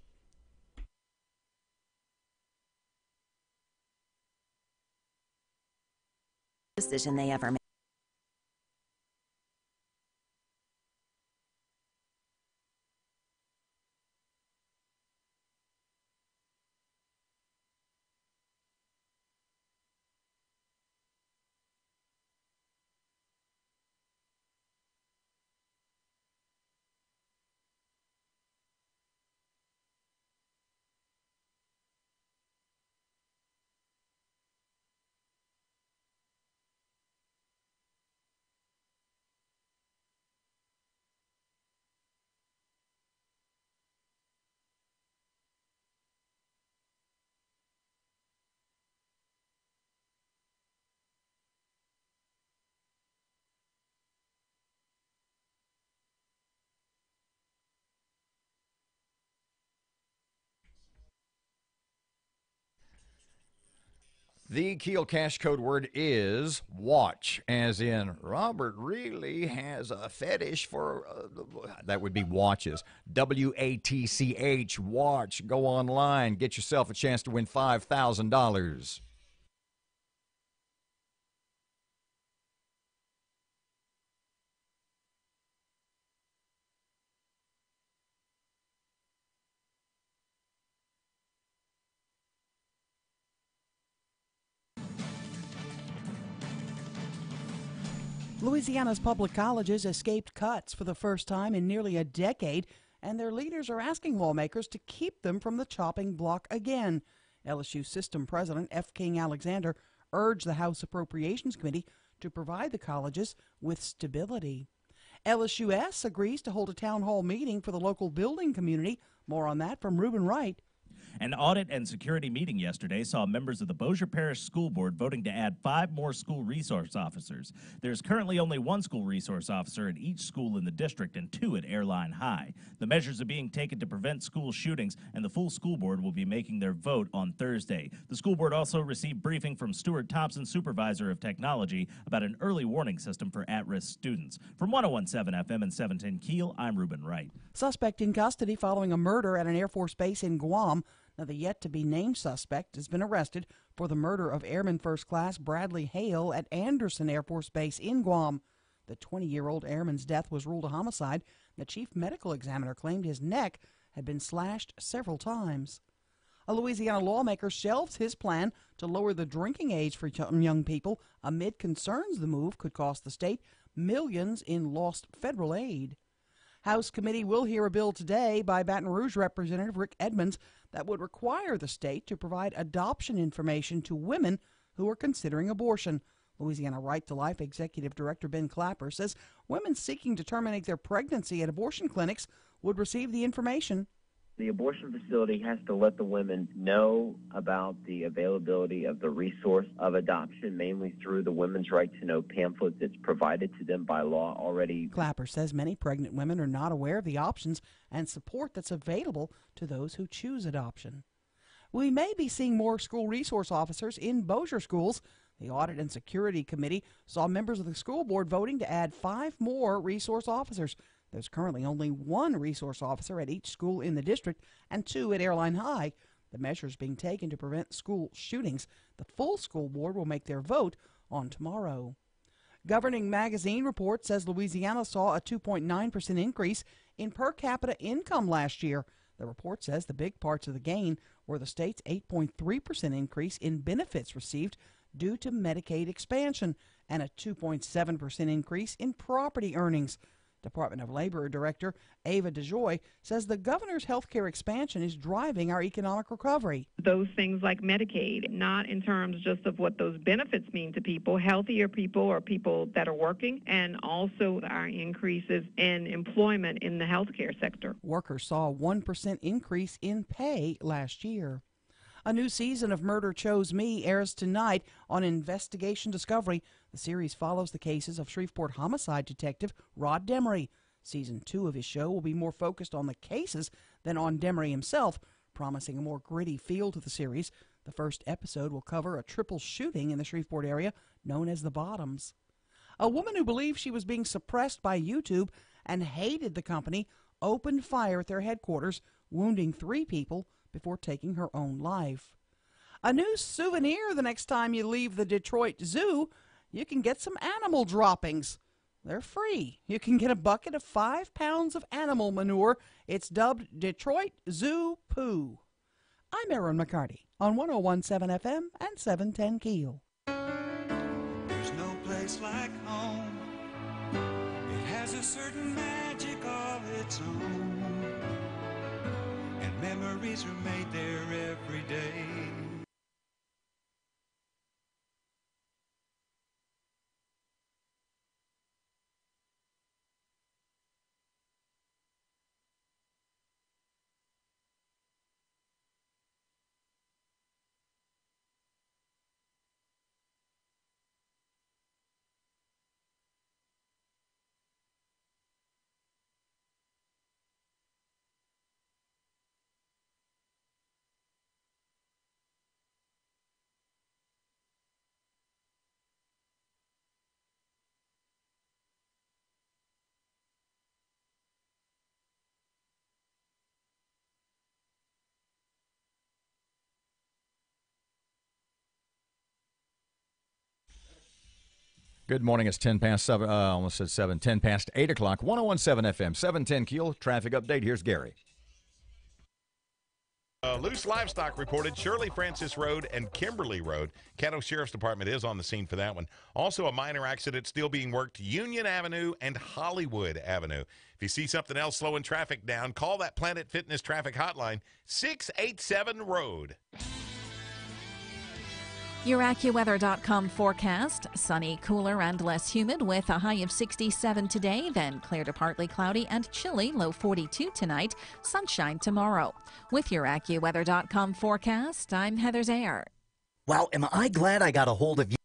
Decision they ever made. The KEEL cash code word is watch, as in Robert really has a fetish for, that would be watches. WATCH, watch. Go online. Get yourself a chance to win $5,000. Louisiana's public colleges escaped cuts for the first time in nearly a decade, and their leaders are asking lawmakers to keep them from the chopping block again. LSU System President F. King Alexander urged the House Appropriations Committee to provide the colleges with stability. LSUS agrees to hold a town hall meeting for the local building community. More on that from Reuben Wright. An audit and security meeting yesterday saw members of the Bossier Parish School Board voting to add 5 more school resource officers. There's currently only 1 school resource officer at each school in the district and 2 at Airline High. The measures are being taken to prevent school shootings, and the full school board will be making their vote on Thursday. The school board also received briefing from Stuart Thompson, supervisor of technology, about an early warning system for at-risk students. From 101.7 FM and 710 KEEL, I'm Reuben Wright. Suspect in custody following a murder at an Air Force base in Guam. Now, the yet-to-be-named suspect has been arrested for the murder of Airman First Class Bradley Hale at Anderson Air Force Base in Guam. The 20-year-old airman's death was ruled a homicide. The chief medical examiner claimed his neck had been slashed several times. A Louisiana lawmaker shelves his plan to lower the drinking age for young people amid concerns the move could cost the state millions in lost federal aid. House committee will hear a bill today by Baton Rouge Representative Rick Edmonds that would require the state to provide adoption information to women who are considering abortion. Louisiana Right to Life Executive Director Ben Clapper says women seeking to terminate their pregnancy at abortion clinics would receive the information. The abortion facility has to let the women know about the availability of the resource of adoption, mainly through the Women's Right to Know pamphlet that's provided to them by law already. Clapper says many pregnant women are not aware of the options and support that's available to those who choose adoption. We may be seeing more school resource officers in Bossier schools. The Audit and Security Committee saw members of the school board voting to add 5 more resource officers. There's currently only 1 resource officer at each school in the district and 2 at Airline High. The measures being taken to prevent school shootings. The full school board will make their vote on tomorrow. Governing Magazine report says Louisiana saw a 2.9% increase in per capita income last year. The report says the big parts of the gain were the state's 8.3% increase in benefits received due to Medicaid expansion and a 2.7% increase in property earnings. Department of Labor Director Ava DeJoy says the governor's health care expansion is driving our economic recovery. Those things like Medicaid, not in terms just of what those benefits mean to people, healthier people or people that are working, and also our increases in employment in the health care sector. Workers saw a 1% increase in pay last year. A new season of Murder Chose Me airs tonight on Investigation Discovery. The series follows the cases of Shreveport homicide detective Rod Demery. Season 2 of his show will be more focused on the cases than on Demery himself, promising a more gritty feel to the series. The first episode will cover a triple shooting in the Shreveport area known as the Bottoms. A woman who believed she was being suppressed by YouTube and hated the company opened fire at their headquarters, wounding 3 people before taking her own life. A new souvenir the next time you leave the Detroit Zoo. You can get some animal droppings. They're free. You can get a bucket of 5 pounds of animal manure. It's dubbed Detroit Zoo Poo. I'm Erin McCarty on 101.7 FM and 710 KEEL. There's no place like home. It has a certain magic of its own. And memories are made there every day. Good morning. It's 10 past 7, almost said 7, 10 past 8 o'clock, 101.7 FM, 710 KEEL. Traffic update. Here's Gary. Loose livestock reported Shirley Francis Road and Kimberly Road. Caddo Sheriff's Department is on the scene for that one. Also, a minor accident still being worked Union Avenue and Hollywood Avenue. If you see something else slowing traffic down, call that Planet Fitness traffic hotline, 687-ROAD. Your AccuWeather.com forecast. Sunny, cooler, and less humid with a high of 67 today, then clear to partly cloudy and chilly, low 42 tonight. Sunshine tomorrow. With your AccuWeather.com forecast, I'm Heather Zayer. Wow, am I glad I got a hold of you.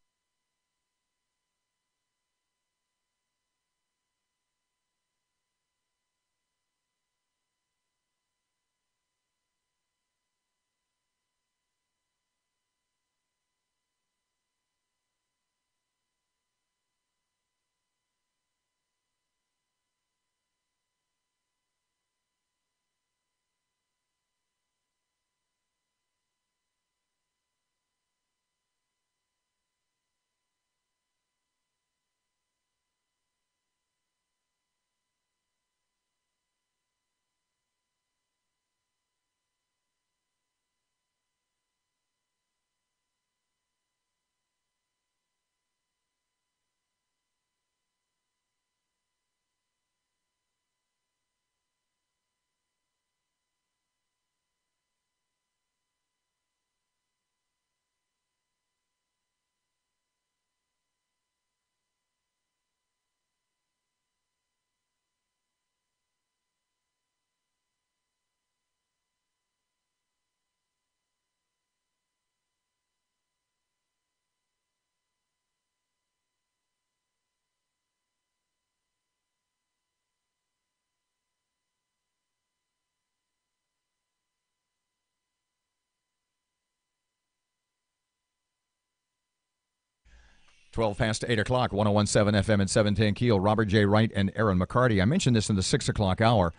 12 past 8 o'clock, 101.7 FM and 710 KEEL. Robert J. Wright and Erin McCarty. I mentioned this in the 6 o'clock hour.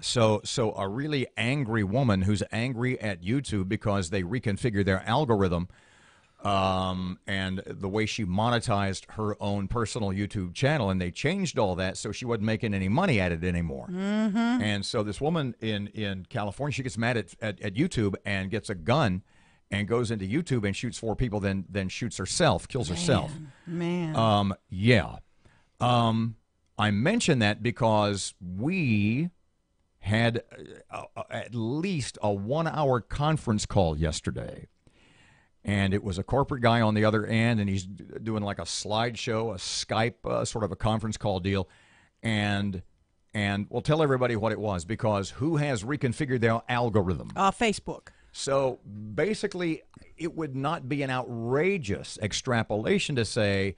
So a really angry woman who's angry at YouTube because they reconfigured their algorithm and the way she monetized her own personal YouTube channel, and they changed all that so she wasn't making any money at it anymore. Mm-hmm. And so this woman in California, she gets mad at YouTube and gets a gun and goes into YouTube and shoots 4 people, then shoots herself, kills herself. Man. Yeah. I mention that because we had at least a 1-hour conference call yesterday. And it was a corporate guy on the other end, and he's doing like a slideshow, a Skype, sort of a conference call deal. And And we'll tell everybody what it was, because who has reconfigured their algorithm? Facebook. So basically, it would not be an outrageous extrapolation to say,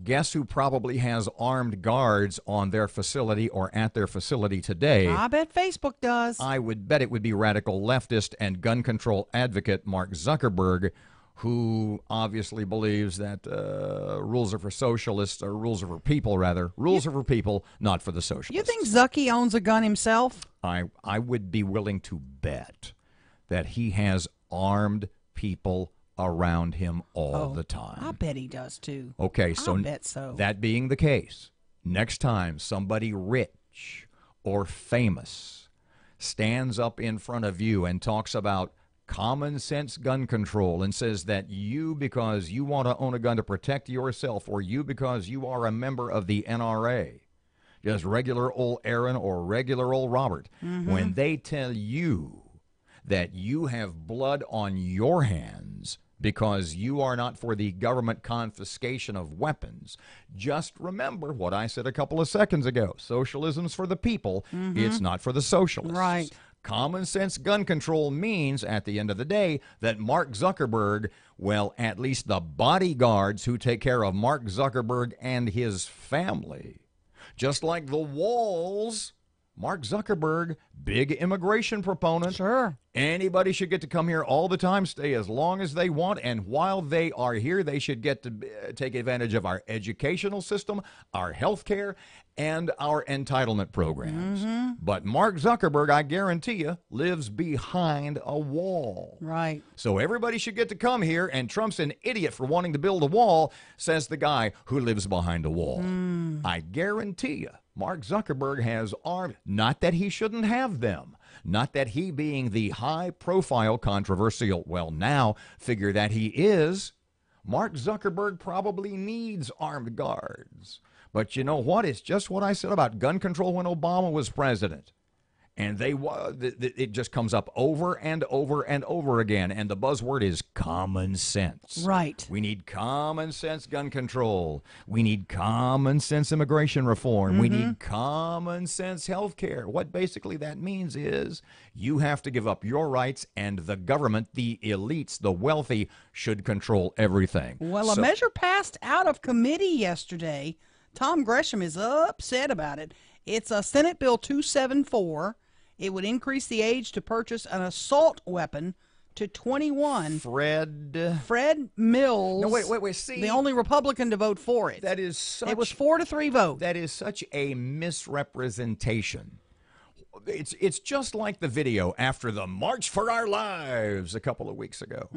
guess who probably has armed guards on their facility or at their facility today? I bet Facebook does. I would bet it would be radical leftist and gun control advocate Mark Zuckerberg, who obviously believes that rules are for socialists, or rules are for people, rather. Rules are for people, not for the socialists. You think Zucky owns a gun himself? I would be willing to bet that he has armed people around him all the time. I bet he does, too. Okay, so I bet so. That being the case, next time somebody rich or famous stands up in front of you and talks about common sense gun control and says that you, because you want to own a gun to protect yourself, or you because you are a member of the NRA, just regular old Erin or regular old Robert, when they tell you that you have blood on your hands because you are not for the government confiscation of weapons, just remember what I said a couple of seconds ago. Socialism's for the people. It's not for the socialists. Right. Common sense gun control means, at the end of the day, that Mark Zuckerberg, well, at least the bodyguards who take care of Mark Zuckerberg and his family, just like the walls, Mark Zuckerberg, big immigration proponent. Sure. Anybody should get to come here all the time, stay as long as they want, and while they are here, they should get to take advantage of our educational system, our health care, and our entitlement programs. But Mark Zuckerberg, I guarantee you, lives behind a wall. Right. So everybody should get to come here, and Trump's an idiot for wanting to build a wall, says the guy who lives behind a wall. I guarantee you, Mark Zuckerberg has armed, not that he shouldn't have them, not that he, being the high-profile, controversial, well, now figure that he is, Mark Zuckerberg probably needs armed guards. But you know what? It's just what I said about gun control when Obama was president. And it just comes up over and over and over again. And the buzzword is common sense. Right. We need common sense gun control. We need common sense immigration reform. We need common sense health care. What basically that means is you have to give up your rights, and the government, the elites, the wealthy, should control everything. Well, a measure passed out of committee yesterday. Tom Gresham is upset about it. It's a Senate Bill 274. It would increase the age to purchase an assault weapon to 21. Fred Mills. No, wait. See, the only Republican to vote for it. That is such. It was 4-3 vote. That is such a misrepresentation. It's just like the video after the March for Our Lives a couple of weeks ago.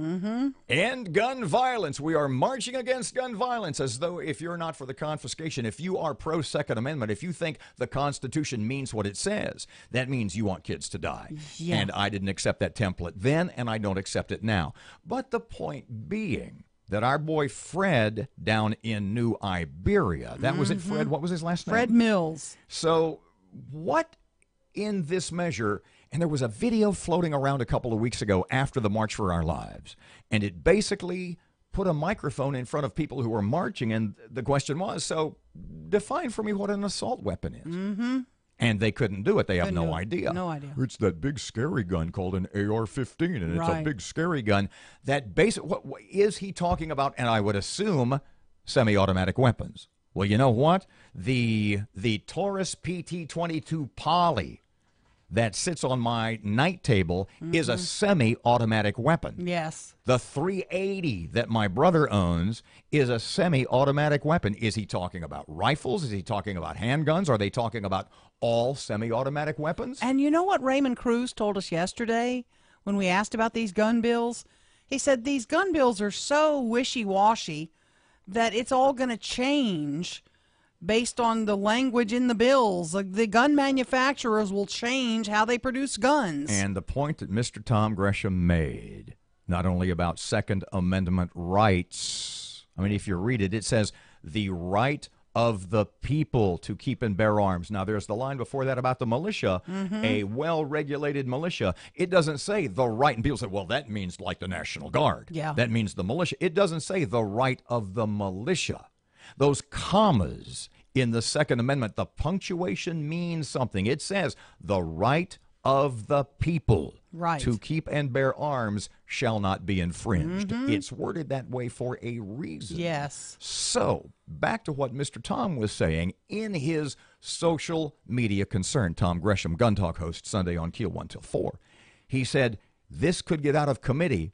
End gun violence. We are marching against gun violence, as though if you're not for the confiscation, if you are pro-Second Amendment, if you think the Constitution means what it says, that means you want kids to die. Yeah. And I didn't accept that template then, and I don't accept it now. But the point being that our boy Fred down in New Iberia, that was it, Fred? What was his last name? Fred Mills. So what in this measure, and there was a video floating around a couple of weeks ago after the March for Our Lives, and it basically put a microphone in front of people who were marching, and the question was, so define for me what an assault weapon is. And they couldn't do it. They have no idea. No idea. It's that big scary gun called an AR-15, and it's a Right. big scary gun. That basic, what is he talking about? And I would assume semi-automatic weapons. Well, you know what? The Taurus PT-22 Poly that sits on my night table is a semi-automatic weapon. Yes. The 380 that my brother owns is a semi-automatic weapon. Is he talking about rifles? Is he talking about handguns? Are they talking about all semi-automatic weapons? And you know what Raymond Cruz told us yesterday when we asked about these gun bills? He said these gun bills are so wishy-washy that it's all going to change based on the language in the bills. The gun manufacturers will change how they produce guns. And the point that Mr. Tom Gresham made, not only about Second Amendment rights, I mean, if you read it, it says the right of the people to keep and bear arms. Now, there's the line before that about the militia, a well-regulated militia. It doesn't say the right, and people say, well, that means like the National Guard. Yeah. That means the militia. It doesn't say the right of the militia. Those commas in the Second Amendment. The punctuation means something. It says the right of the people to keep and bear arms shall not be infringed. It's worded that way for a reason. Yes. So, back to what Mr. Tom was saying in his social media concern. Tom Gresham, Gun Talk host, Sunday on KEEL 1 till 4. He said, this could get out of committee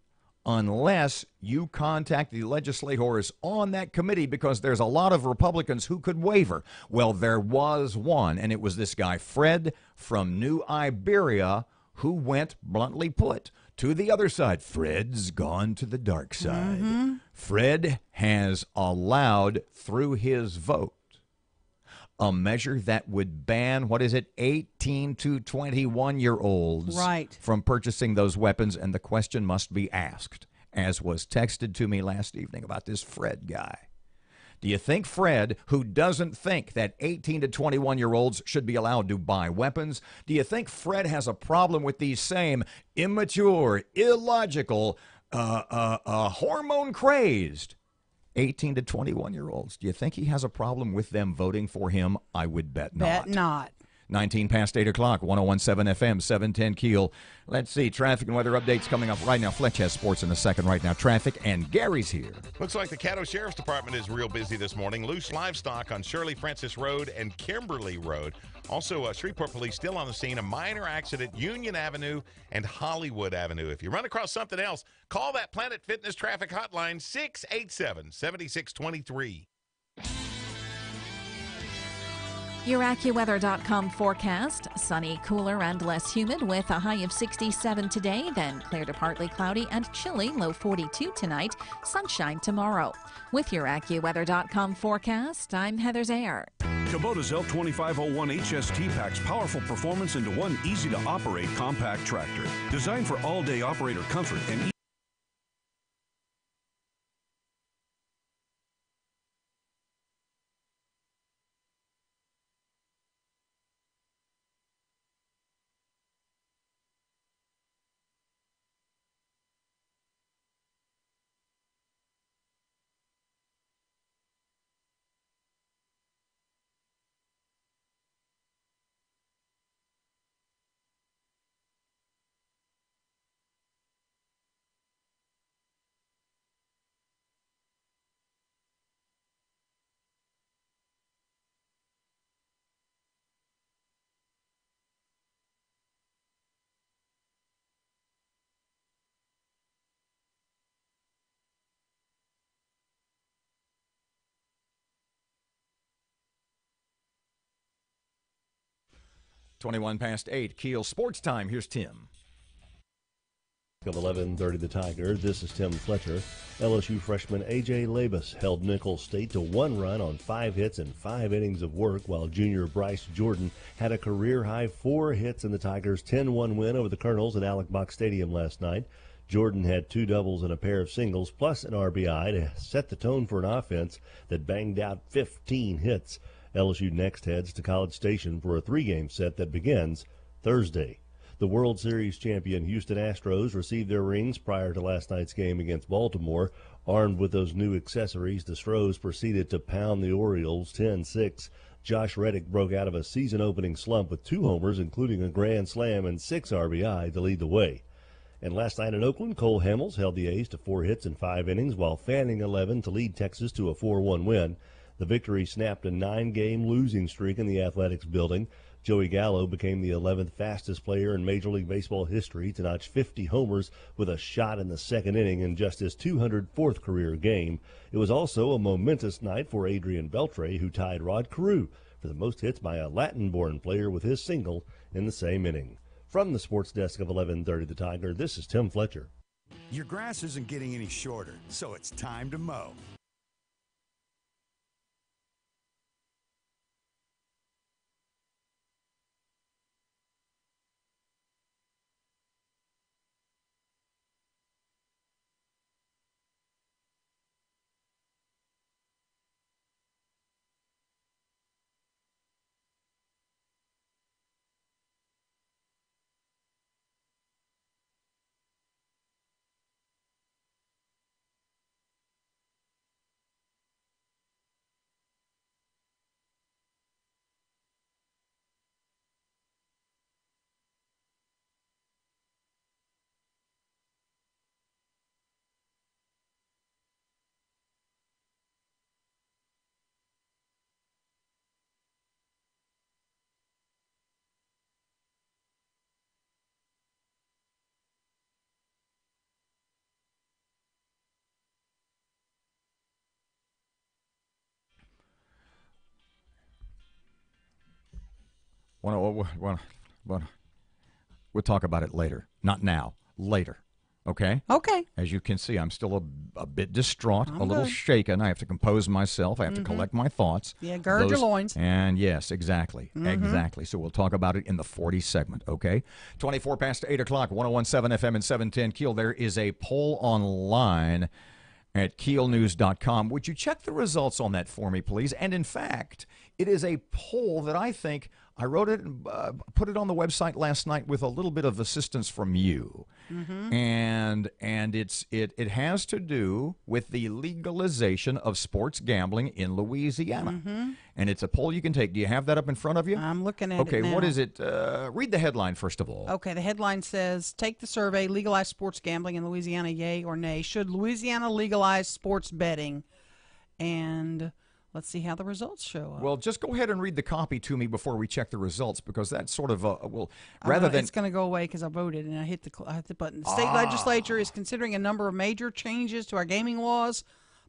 unless you contact the legislators on that committee, because there's a lot of Republicans who could waver. Well, there was one, and it was this guy, Fred from New Iberia, who went, bluntly put, to the other side. Fred's gone to the dark side. Fred has allowed, through his vote, a measure that would ban, 18 to 21-year-olds from purchasing those weapons, and the question must be asked, as was texted to me last evening about this Fred guy. Do you think Fred, who doesn't think that 18 to 21-year-olds should be allowed to buy weapons, do you think Fred has a problem with these same immature, illogical, hormone-crazed 18 to 21-year-olds? Do you think he has a problem with them voting for him? I would bet not. Bet not. 19 past 8 o'clock, 101.7 FM, 710 KEEL. Let's see, traffic and weather updates coming up right now. Fletch has sports in a second right now. Traffic, and Gary's here. Looks like the Caddo Sheriff's Department is real busy this morning. Loose livestock on Shirley Francis Road and Kimberly Road. Also, Shreveport Police still on the scene. A minor accident, Union Avenue and Hollywood Avenue. If you run across something else, call that Planet Fitness traffic hotline, 687-7623. Your AccuWeather.com forecast. Sunny, cooler, and less humid with a high of 67 today, then clear to partly cloudy and chilly, low 42 tonight, sunshine tomorrow. With your AccuWeather.com forecast, I'm Heather Zayer. Kubota's L2501 HST packs powerful performance into one easy-to-operate compact tractor. Designed for all-day operator comfort and 21 past 8, KEEL Sports Time. Here's Tim. Of 11:30 the Tiger. This is Tim Fletcher. LSU freshman A.J. Labus held Nicholls State to one run on 5 hits and 5 innings of work, while junior Bryce Jordan had a career-high 4 hits in the Tigers' 10-1 win over the Colonels at Alex Box Stadium last night. Jordan had 2 doubles and a pair of singles, plus an RBI to set the tone for an offense that banged out 15 hits. LSU next heads to College Station for a 3-game set that begins Thursday. The World Series champion Houston Astros received their rings prior to last night's game against Baltimore. Armed with those new accessories, the Stros proceeded to pound the Orioles 10-6. Josh Reddick broke out of a season-opening slump with 2 homers, including a grand slam and 6 RBI to lead the way. And last night in Oakland, Cole Hamels held the A's to 4 hits in 5 innings, while fanning 11 to lead Texas to a 4-1 win. The victory snapped a 9-game losing streak in the Athletics building. Joey Gallo became the 11th fastest player in Major League Baseball history to notch 50 homers with a shot in the second inning in just his 204th career game. It was also a momentous night for Adrian Beltre, who tied Rod Carew for the most hits by a Latin-born player with his single in the same inning. From the sports desk of 11:30 The Tiger, this is Tim Fletcher. Your grass isn't getting any shorter, so it's time to mow. We'll talk about it later. Not now. Later. Okay? Okay. As you can see, I'm still a bit distraught, I'm a little good. shaken. I have to compose myself. I have to collect my thoughts. Yeah, gird your loins. And yes, exactly. Exactly. So we'll talk about it in the 40 segment, okay? 24 past 8 o'clock, 101.7 FM and 710 KEEL. There is a poll online at KEELnews.com. Would you check the results on that for me, please? And in fact, it is a poll that I think I wrote it and put it on the website last night with a little bit of assistance from you. And it has to do with the legalization of sports gambling in Louisiana. And it's a poll you can take. Do you have that up in front of you? I'm looking at it Okay, now. what is it? Read the headline first of all. Okay, the headline says, take the survey, legalize sports gambling in Louisiana, yay or nay. Should Louisiana legalize sports betting? And let's see how the results show up. Well, just go ahead and read the copy to me before we check the results, because that's sort of rather than it's going to go away because I voted and I hit the button. The state legislature is considering a number of major changes to our gaming laws,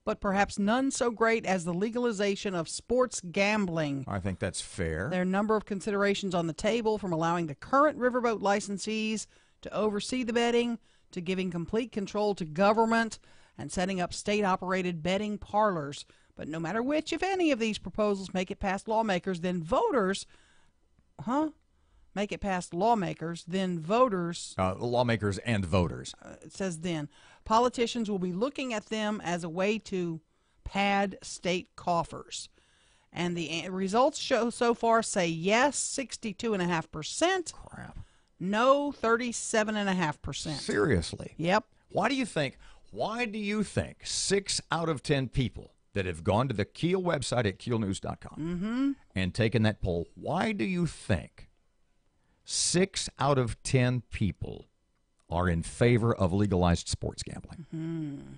but perhaps none so great as the legalization of sports gambling. I think that's fair. There are a number of considerations on the table, from allowing the current riverboat licensees to oversee the betting, to giving complete control to government, and setting up state-operated betting parlors. But no matter which, if any of these proposals make it past lawmakers, then voters, make it past lawmakers, then voters. Lawmakers and voters. It says then. Politicians will be looking at them as a way to pad state coffers. And the results show so far say yes, 62.5%. Crap. No, 37.5%. Seriously? Yep. Why do you think 6 out of 10 people that have gone to the KEEL website at KEELnews.com and taken that poll, why do you think 6 out of 10 people are in favor of legalized sports gambling?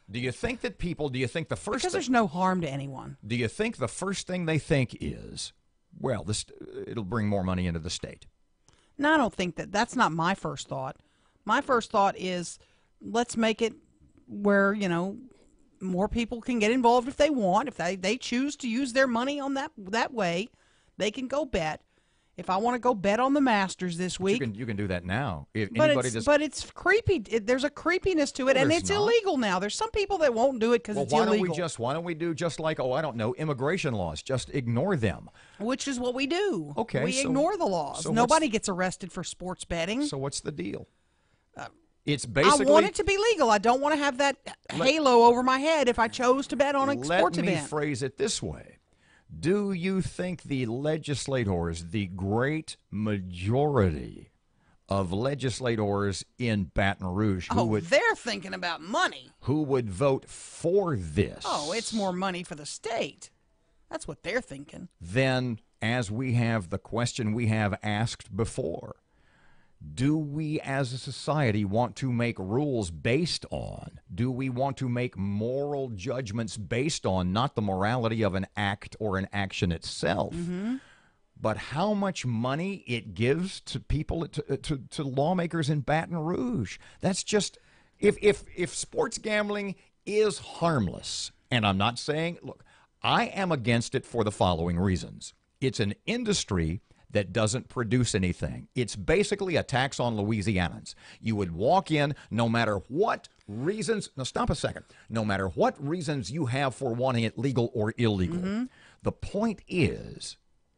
Do you think that the first Because there's no harm to anyone. Do you think the first thing they think is, well, it'll bring more money into the state? No, I don't think that's not my first thought. My first thought is, let's make it where, more people can get involved if they want. If they choose to use their money on that way, they can go bet. If I want to go bet on the Masters this week, you can do that now. But it's creepy. There's a creepiness to it, and it's illegal now. There's some people that won't do it because it's illegal. Why don't we do just like, immigration laws? Just ignore them. Which is what we do. Okay, we ignore the laws. So nobody gets arrested for sports betting. So what's the deal? It's basically. I want it to be legal. I don't want to have that halo over my head if I chose to bet on a sports event. Let me phrase it this way. Do you think the legislators, the great majority of legislators in Baton Rouge, they're thinking about money. Who would vote for this? Oh, it's more money for the state. That's what they're thinking. Then, as we have the question we have asked before, do we as a society want to make rules based on? Do we want to make moral judgments based on not the morality of an act or an action itself, but how much money it gives to people, to lawmakers in Baton Rouge? That's just, if sports gambling is harmless, and I'm not saying, look, I am against it for the following reasons. It's an industry that doesn't produce anything. It's basically a tax on Louisianans. You would walk in, no matter what reasons. Now, stop a second. No matter what reasons you have for wanting it legal or illegal, the point is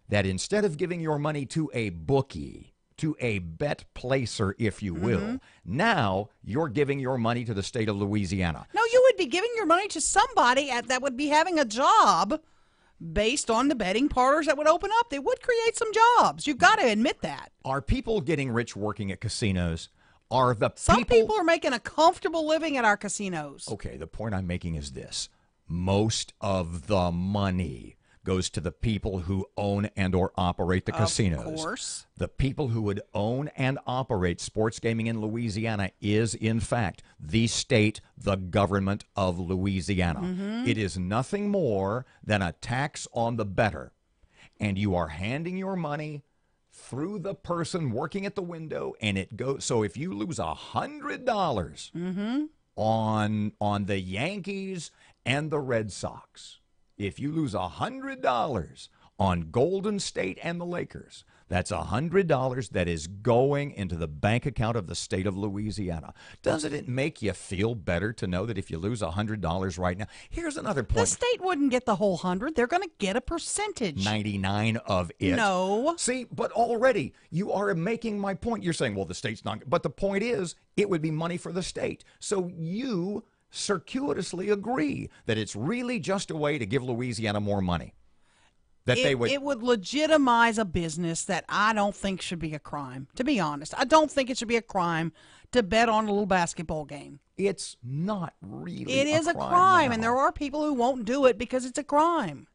that instead of giving your money to a bookie, to a bet placer, if you will, now you're giving your money to the state of Louisiana. No, you would be giving your money to somebody that would be having a job based on the betting parlors that would open up. They would create some jobs. You've got to admit that. Are people getting rich working at casinos? Some people are making a comfortable living at our casinos. Okay, the point I'm making is this. Most of the money goes to the people who own and or operate the casinos. Of course. The people who would own and operate sports gaming in Louisiana is, in fact, the state, the government of Louisiana. It is nothing more than a tax on the bettor. And you are handing your money through the person working at the window, and it goes. So if you lose $100 on the Yankees and the Red Sox, if you lose $100 on Golden State and the Lakers. That's $100 that is going into the bank account of the state of Louisiana. Doesn't it make you feel better to know that if you lose $100 right now? Here's another point. The state wouldn't get the whole 100. They're going to get a percentage. 99 of it. No. See, but already you are making my point. You're saying, well, the state's not. But the point is, it would be money for the state. So you circuitously agree that it's really just a way to give Louisiana more money. That it would legitimize a business that I don't think should be a crime, to be honest. I don't think it should be a crime to bet on a little basketball game. It's not really It is a crime, and there are people who won't do it because it's a crime.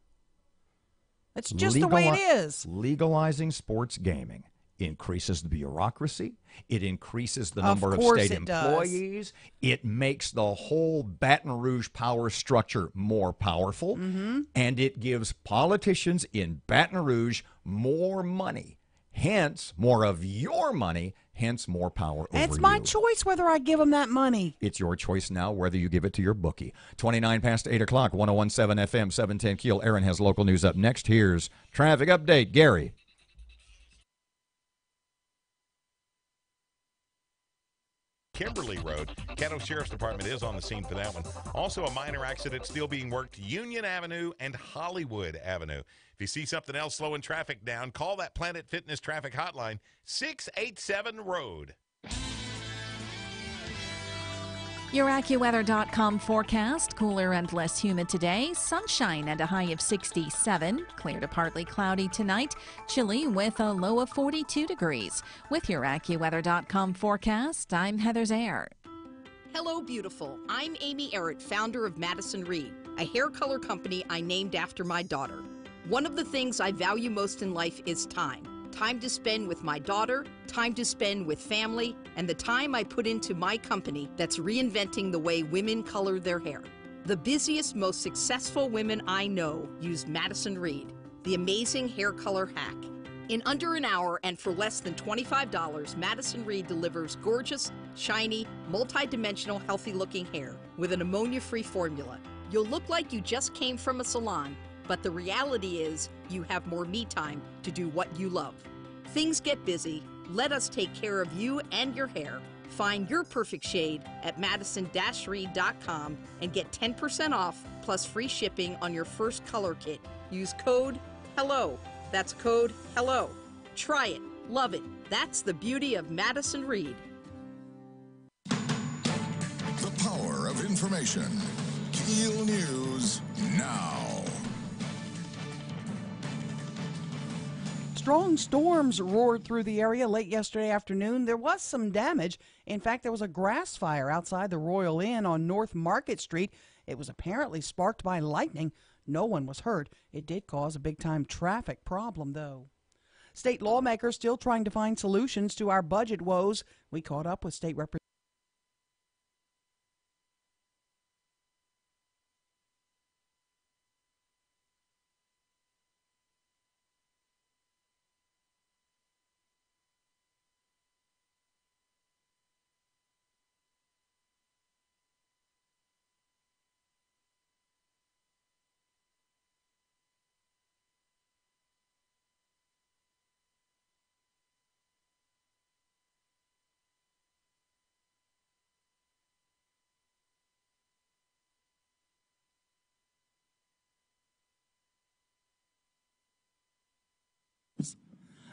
It's just the way it is. Legalizing sports gaming increases the bureaucracy. It increases the number of state employees. It makes the whole Baton Rouge power structure more powerful. Mm-hmm. And it gives politicians in Baton Rouge more money. Hence, more of your money. Hence, more power over you. It's my choice whether I give them that money. It's your choice now whether you give it to your bookie. 29 past 8 o'clock, 101.7 FM, 710 KEEL. Erin has local news up next. Here's Traffic Update. Gary. Kimberly Road. Caddo Sheriff's Department is on the scene for that one. Also, a minor accident still being worked Union Avenue and Hollywood Avenue. If you see something else slowing traffic down, call that Planet Fitness traffic hotline, 687-ROAD. Your AccuWeather.com forecast. Cooler and less humid today. Sunshine and a high of 67. Clear to partly cloudy tonight. Chilly with a low of 42 degrees. With your AccuWeather.com forecast, I'm Heather Zaire. Hello, beautiful. I'm Amy Erin, founder of Madison Reed, a hair color company I named after my daughter. One of the things I value most in life is time. Time to spend with my daughter, time to spend with family, and the time I put into my company that's reinventing the way women color their hair. The busiest, most successful women I know use Madison Reed, the amazing hair color hack. In under an hour and for less than $25, Madison Reed delivers gorgeous, shiny, multi-dimensional, healthy-looking hair with an ammonia-free formula. You'll look like you just came from a salon, but the reality is you have more me time to do what you love. Things get busy. Let us take care of you and your hair. Find your perfect shade at madison-reed.com and get 10% off plus free shipping on your first color kit. Use code HELLO. That's code HELLO. Try it. Love it. That's the beauty of Madison Reed. The power of information. KEEL News now. Strong storms roared through the area late yesterday afternoon. There was some damage. In fact, there was a grass fire outside the Royal Inn on North Market Street. It was apparently sparked by lightning. No one was hurt. It did cause a big-time traffic problem, though. State lawmakers still trying to find solutions to our budget woes. We caught up with State Representative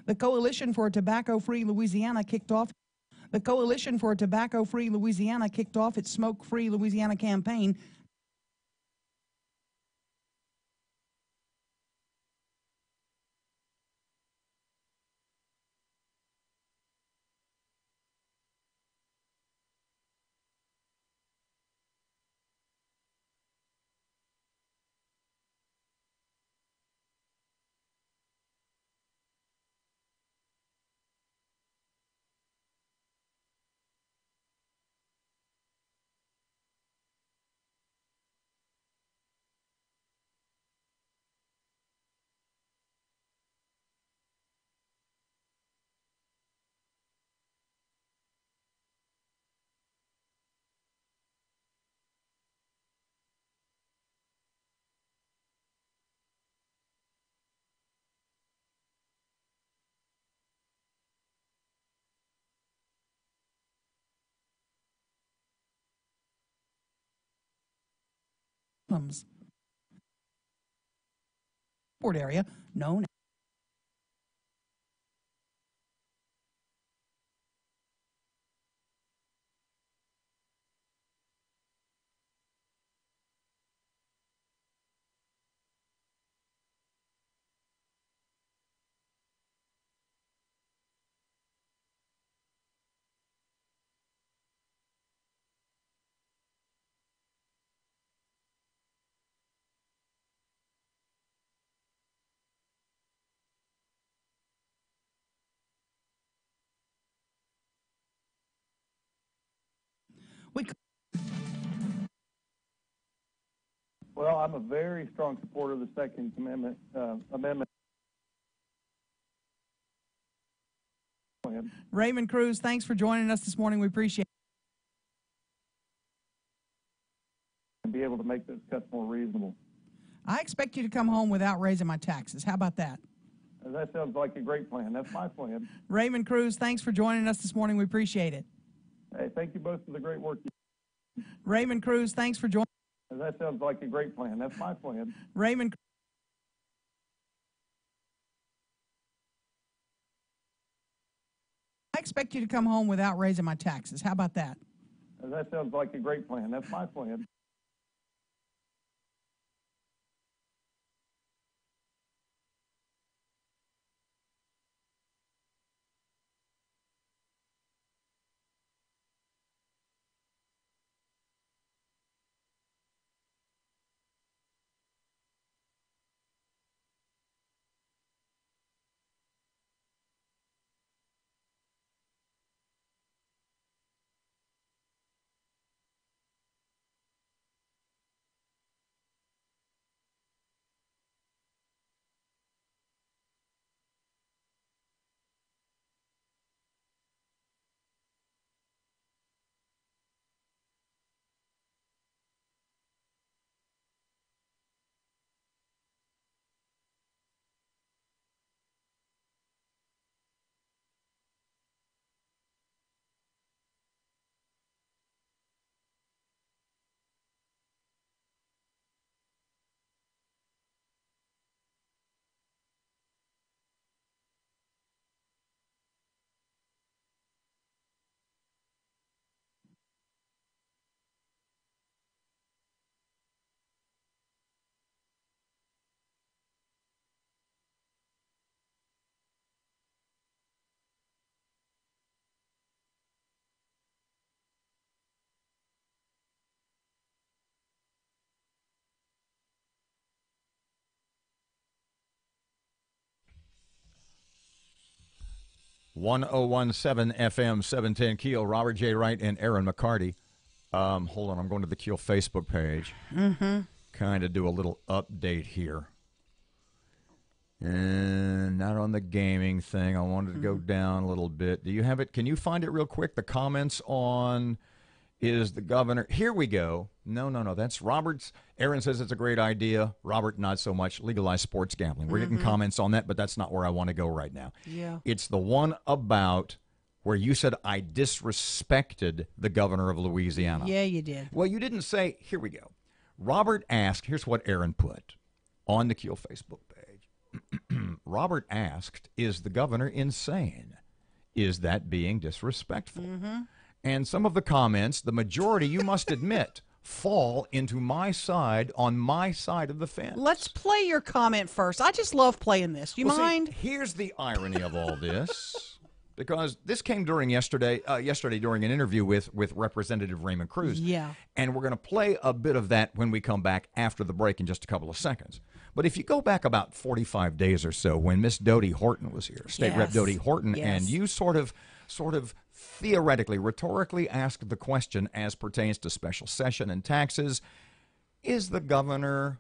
The Coalition for a Tobacco-Free Louisiana kicked off its Smoke-Free Louisiana campaign. area known Well, I'm a very strong supporter of the Second Amendment. Raymond Cruz, thanks for joining us this morning. We appreciate it. And be able to make those cuts more reasonable. I expect you to come home without raising my taxes. How about that? That sounds like a great plan. That's my plan. Raymond Cruz, thanks for joining us this morning. We appreciate it. Hey, thank you both for the great work. Raymond Cruz, thanks for joining. That sounds like a great plan. That's my plan. Raymond. I expect you to come home without raising my taxes. How about that? That sounds like a great plan. That's my plan. .1017 FM 710 KEEL. Robert J. Wright and Erin McCarty. Hold on, I'm going to the KEEL Facebook page. Kind of do a little update here. And not on the gaming thing. I wanted to go down a little bit. Do you have it? Can you find it real quick? The comments on is the governor. Here we go. No. That's Robert's. Erin says it's a great idea. Robert, not so much. Legalize sports gambling. We're getting comments on that, but that's not where I want to go right now. Yeah. It's the one about where you said I disrespected the governor of Louisiana. Yeah, you did. Well, you didn't say, here we go. Robert asked, here's what Erin put on the KEEL Facebook page. Robert asked, is the governor insane? Is that being disrespectful? And some of the comments, the majority, you must admit, fall into my side, on my side of the fence. Let's play your comment first. I just love playing this. Do you mind? See, here's the irony of all this, because this came during yesterday during an interview with Representative Raymond Cruz. Yeah. And we're going to play a bit of that when we come back after the break in just a couple of seconds. But if you go back about 45 days or so when Miss Dodie Horton was here, State Rep Dodie Horton, and you sort of theoretically, rhetorically asked the question as pertains to special session and taxes, is the governor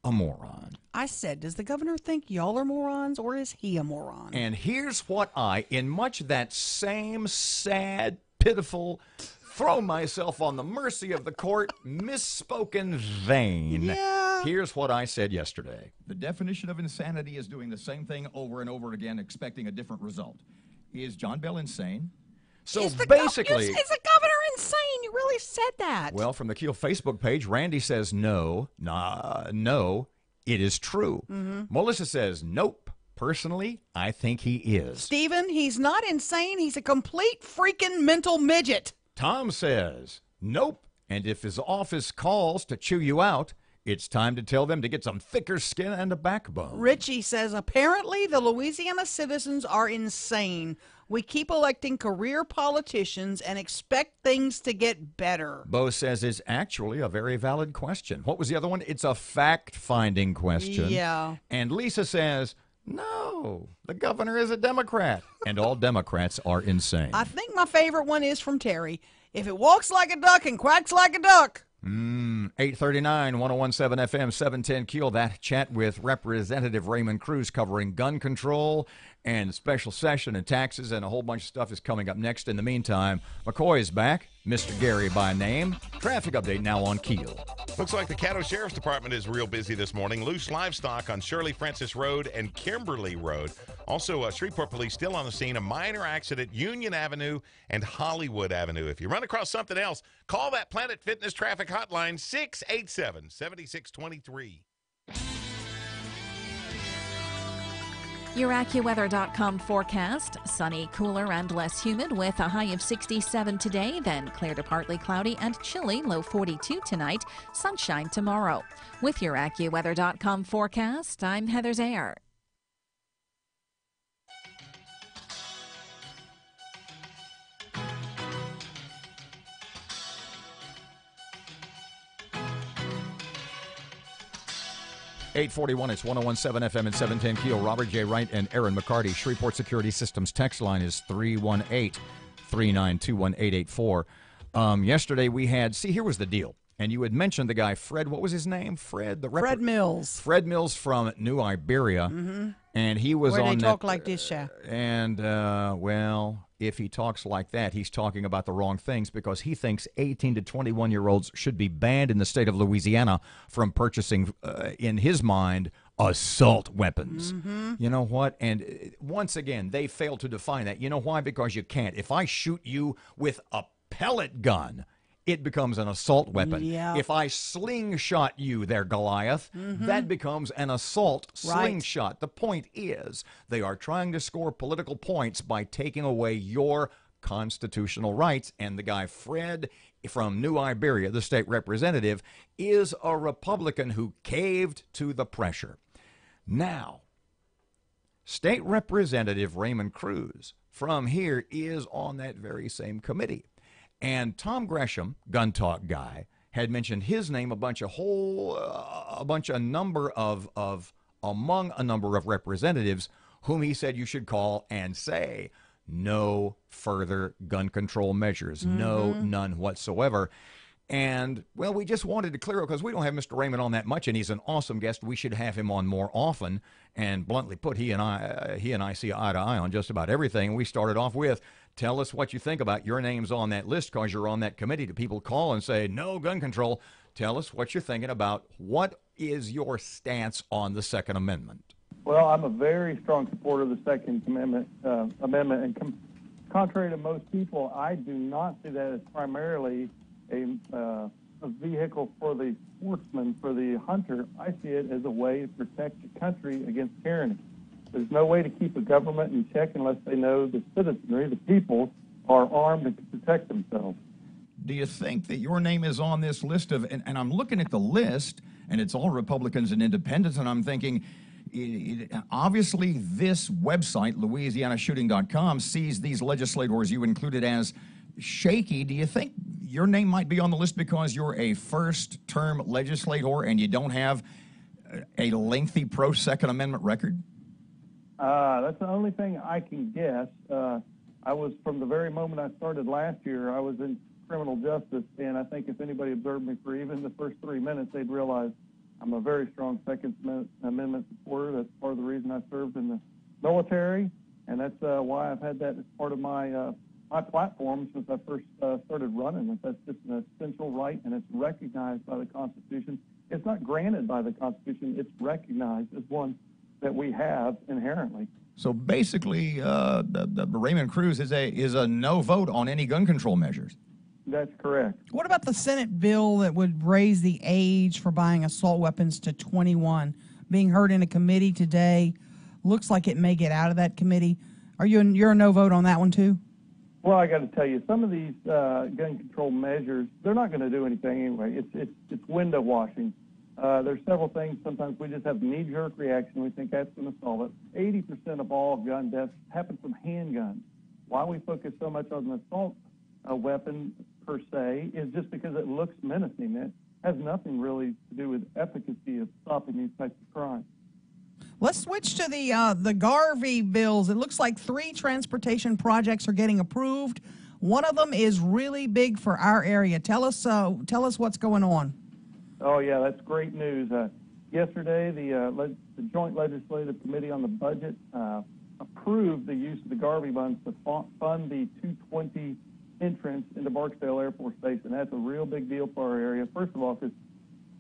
a moron? I said, does the governor think y'all are morons, or is he a moron? And here's what I, in much that same sad, pitiful, throw myself on the mercy of the court, misspoken vein. Here's what I said yesterday. The definition of insanity is doing the same thing over and over again, expecting a different result. Is John Bell insane? So basically, is the governor insane? You really said that? Well, from the KEEL Facebook page, Randy says no, it is true. Melissa says nope. Personally, I think he is. Stephen, he's not insane. He's a complete freaking mental midget. Tom says nope. And if his office calls to chew you out, it's time to tell them to get some thicker skin and a backbone. Richie says apparently the Louisiana citizens are insane. We keep electing career politicians and expect things to get better. Bo says it's actually a very valid question. What was the other one? It's a fact-finding question. Yeah. And Lisa says, no, the governor is a Democrat. And all Democrats are insane. I think my favorite one is from Terry. If it walks like a duck and quacks like a duck. 839, 1017 FM, 710 KEEL. That chat with Representative Raymond Cruz covering gun control and special session and taxes and a whole bunch of stuff is coming up next. In the meantime, McCoy is back. Mr. Gary by name. Traffic update now on KEEL. Looks like the Caddo Sheriff's Department is real busy this morning. Loose livestock on Shirley Francis Road and Kimberly Road. Also, Shreveport Police still on the scene. A minor accident, Union Avenue and Hollywood Avenue. If you run across something else, call that Planet Fitness traffic hotline, 687-7623. Your AccuWeather.com forecast. Sunny, cooler, and less humid with a high of 67 today, then clear to partly cloudy and chilly, low 42 tonight, sunshine tomorrow. With your AccuWeather.com forecast, I'm Heather Zayer. .841, it's 1017 FM and 710 KEEL. Robert J. Wright and Erin McCarty. Shreveport Security Systems text line is 318-392-1884. Yesterday we had, here was the deal. And you had mentioned the guy, Fred, what was his name? Fred Mills. Fred Mills from New Iberia. And he was Where on they talk like this, yeah. And, well, if he talks like that, he's talking about the wrong things because he thinks 18 to 21-year-olds should be banned in the state of Louisiana from purchasing, in his mind, assault weapons. You know what? And once again, they fail to define that. You know why? Because you can't. If I shoot you with a pellet gun, it becomes an assault weapon. Yeah. If I slingshot you there, Goliath, that becomes an assault slingshot. Right. The point is they are trying to score political points by taking away your constitutional rights. And the guy, Fred, from New Iberia, the state representative, is a Republican who caved to the pressure. Now, State Representative Raymond Cruz from here is on that very same committee. And Tom Gresham, gun talk guy, had mentioned his name among a number of representatives whom he said you should call and say no further gun control measures, none whatsoever. And, well, we just wanted to clear it because we don't have Mr. Raymond on that much, and he's an awesome guest. We should have him on more often. And bluntly put, he and I see eye to eye on just about everything. We started off with, tell us what you think about your name's on that list because you're on that committee. Do people call and say, no gun control? Tell us what you're thinking about. What is your stance on the Second Amendment? Well, I'm a very strong supporter of the Second Amendment, and contrary to most people, I do not see that as primarily a vehicle for the sportsman, for the hunter. I see it as a way to protect the country against tyranny. There's no way to keep a government in check unless they know the citizenry, the people, are armed and can protect themselves. Do you think that your name is on this list of, and I'm looking at the list, and it's all Republicans and independents, and I'm thinking, obviously this website, LouisianaShooting.com, sees these legislators you included as shaky. Do you think your name might be on the list because you're a first-term legislator and you don't have a lengthy pro-Second Amendment record? That's the only thing I can guess. I was, from the very moment I started last year, I was in criminal justice, and I think if anybody observed me for even the first 3 minutes, they'd realize I'm a very strong Second Amendment supporter. That's part of the reason I served in the military, and that's why I've had that as part of my my platform since I first started running. That's just an essential right, and it's recognized by the Constitution. It's not granted by the Constitution. It's recognized as one that we have inherently. So basically, the Raymond Cruz is a no vote on any gun control measures. That's correct. What about the Senate bill that would raise the age for buying assault weapons to 21? Being heard in a committee today. Looks like it may get out of that committee. You're a no vote on that one too? Well, I got to tell you, some of these gun control measures, they're not going to do anything anyway. It's window washing. There's several things. Sometimes we just have knee-jerk reaction. We think that's going to solve it. 80% of all gun deaths happen from handguns. Why we focus so much on the assault weapon per se is just because it looks menacing. It has nothing really to do with efficacy of stopping these types of crimes. Let's switch to the Garvey bills. It looks like 3 transportation projects are getting approved. One of them is really big for our area. Tell us what's going on. Oh yeah, that's great news. Yesterday, the Joint Legislative Committee on the Budget approved the use of the Garvey funds to fund the 220 entrance into Barksdale Air Force Base, and that's a real big deal for our area. First of all, because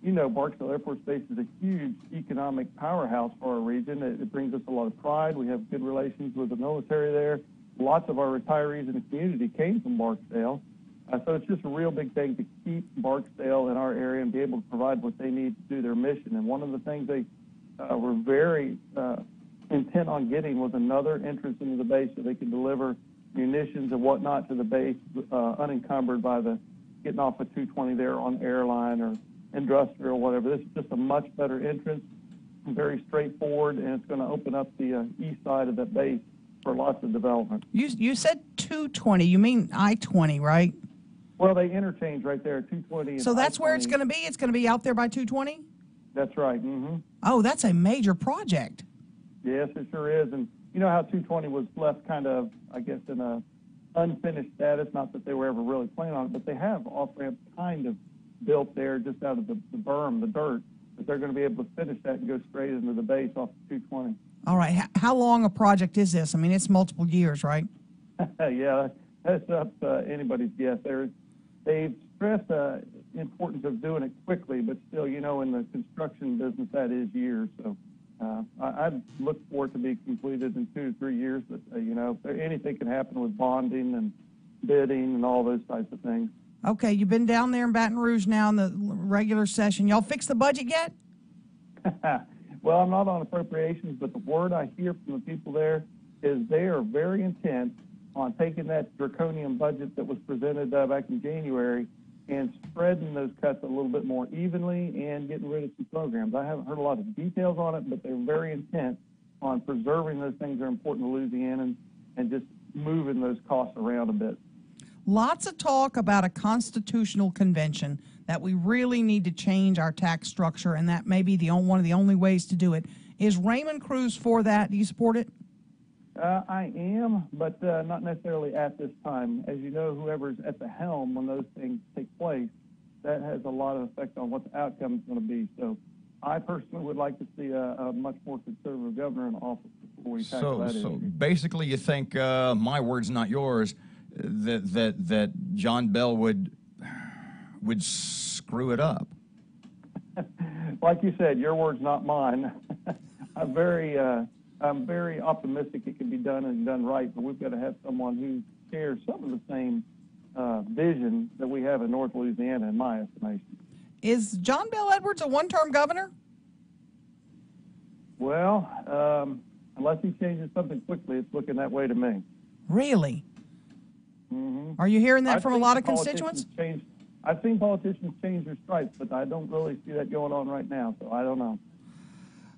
Barksdale Air Force Base is a huge economic powerhouse for our region. It brings us a lot of pride. We have good relations with the military there. Lots of our retirees in the community came from Barksdale. So it's just a real big thing to keep Barksdale in our area and be able to provide what they need to do their mission. And one of the things they were very intent on getting was another entrance into the base so they could deliver munitions and whatnot to the base unencumbered by the getting off of 220 there on airline or industrial or whatever. This is just a much better entrance, very straightforward, and it's going to open up the east side of that base for lots of development. You said 220. You mean I-20, right? Well, they interchange right there, 220 and So that's I-20. where it's going to be? It's going to be out there by 220? That's right. Mm-hmm. Oh, that's a major project. Yes, it sure is. And you know how 220 was left kind of, I guess, in a unfinished status, not that they were ever really planning on it, but they have off-ramps kind of built there just out of the berm, the dirt, but they're going to be able to finish that and go straight into the base off of 220. All right. How long a project is this? I mean, it's multiple years, right? Yeah, that's up anybody's guess. They've stressed the importance of doing it quickly, but still, in the construction business, that is years. So I'd look for it to be completed in 2 to 3 years, but, anything can happen with bonding and bidding and all those types of things. Okay, you've been down there in Baton Rouge now in the regular session. Y'all fixed the budget yet? Well, I'm not on appropriations, but the word I hear from the people there is they are very intent on taking that draconian budget that was presented back in January and spreading those cuts a little bit more evenly and getting rid of some programs. I haven't heard a lot of details on it, but they're very intent on preserving those things that are important to Louisiana and just moving those costs around a bit. Lots of talk about a constitutional convention, that we really need to change our tax structure, and that may be one of the only ways to do it. Is Raymond Cruz for that? Do you support it? I am, but not necessarily at this time. As you know, whoever's at the helm when those things take place, that has a lot of effect on what the outcome is going to be. So I personally would like to see a much more conservative governor in office before we tackle that issue. So basically you think, my words, not yours, that John Bell would screw it up. Like you said, your words, not mine. I'm very optimistic it can be done and done right, but we've got to have someone who shares some of the same vision that we have in North Louisiana, in my estimation. Is John Bell Edwards a one-term governor? Well, unless he changes something quickly, it's looking that way to me. Really? Mm-hmm. Are you hearing that from a lot of constituents? I've seen politicians change their stripes, but I don't really see that going on right now, so I don't know.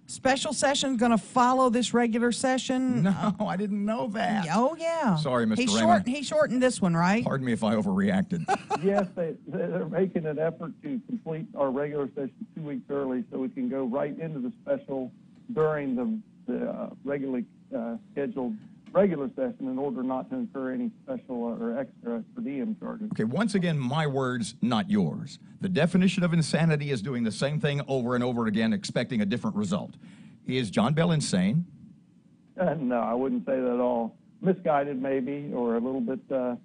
Special session going to follow this regular session? No, I didn't know that. Oh, yeah. Sorry, Mr. Raymond. He shortened this one, right? Pardon me if I overreacted. Yes, they're making an effort to complete our regular session 2 weeks early so we can go right into the special during the regularly scheduled regular session in order not to incur any special or extra per diem charges. Okay, once again, my words, not yours. The definition of insanity is doing the same thing over and over again, expecting a different result. Is John Bell insane? No, I wouldn't say that at all. Misguided, maybe, or a little bit, a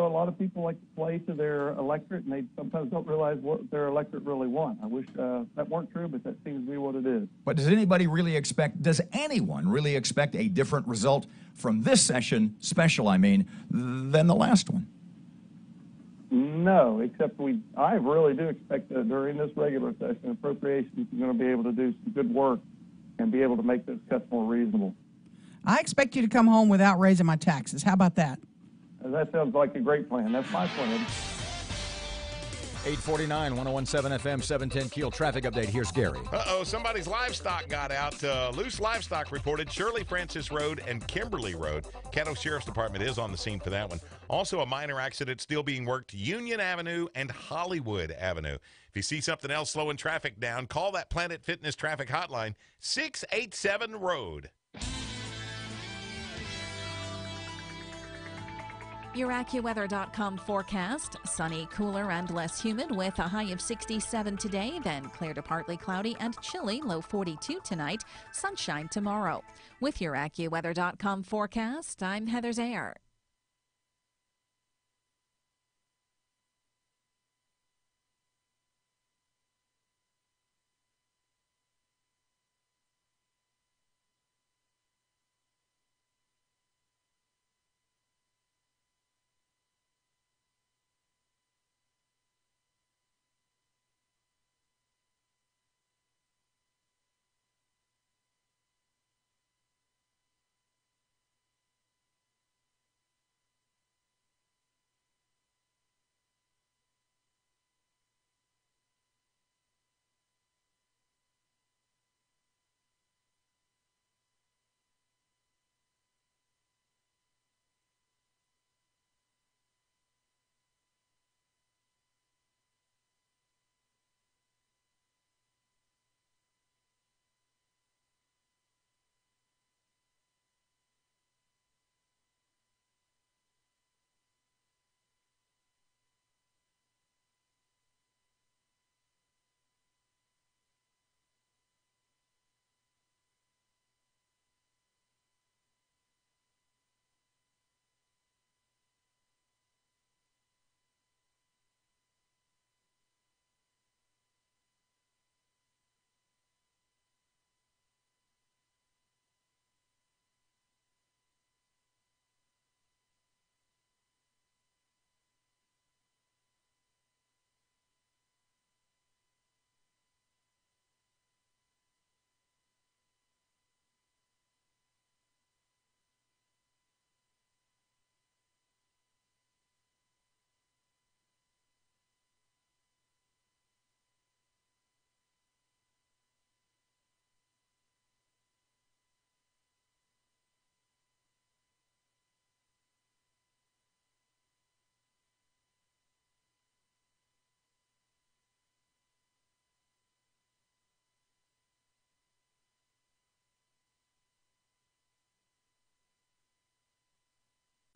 lot of people like to play to their electorate, and they sometimes don't realize what their electorate really want. I wish that weren't true, but that seems to be what it is. But does anyone really expect a different result from this session, special, than the last one? No, except I really do expect that during this regular session, appropriations are going to be able to do some good work and be able to make those cuts more reasonable. I expect you to come home without raising my taxes. How about that? That sounds like a great plan. That's my plan. 849, 1017 FM, 710 Keel traffic update. Here's Gary. Somebody's livestock got out. Loose livestock reported Shirley Francis Road and Kimberly Road. Caddo Sheriff's Department is on the scene for that one. Also, a minor accident still being worked Union Avenue and Hollywood Avenue. If you see something else slowing traffic down, call that Planet Fitness traffic hotline, 687-ROAD. Your AccuWeather.com forecast. Sunny, cooler, and less humid with a high of 67 today, then clear to partly cloudy and chilly, low 42 tonight, sunshine tomorrow. With your AccuWeather.com forecast, I'm Heather Zayer.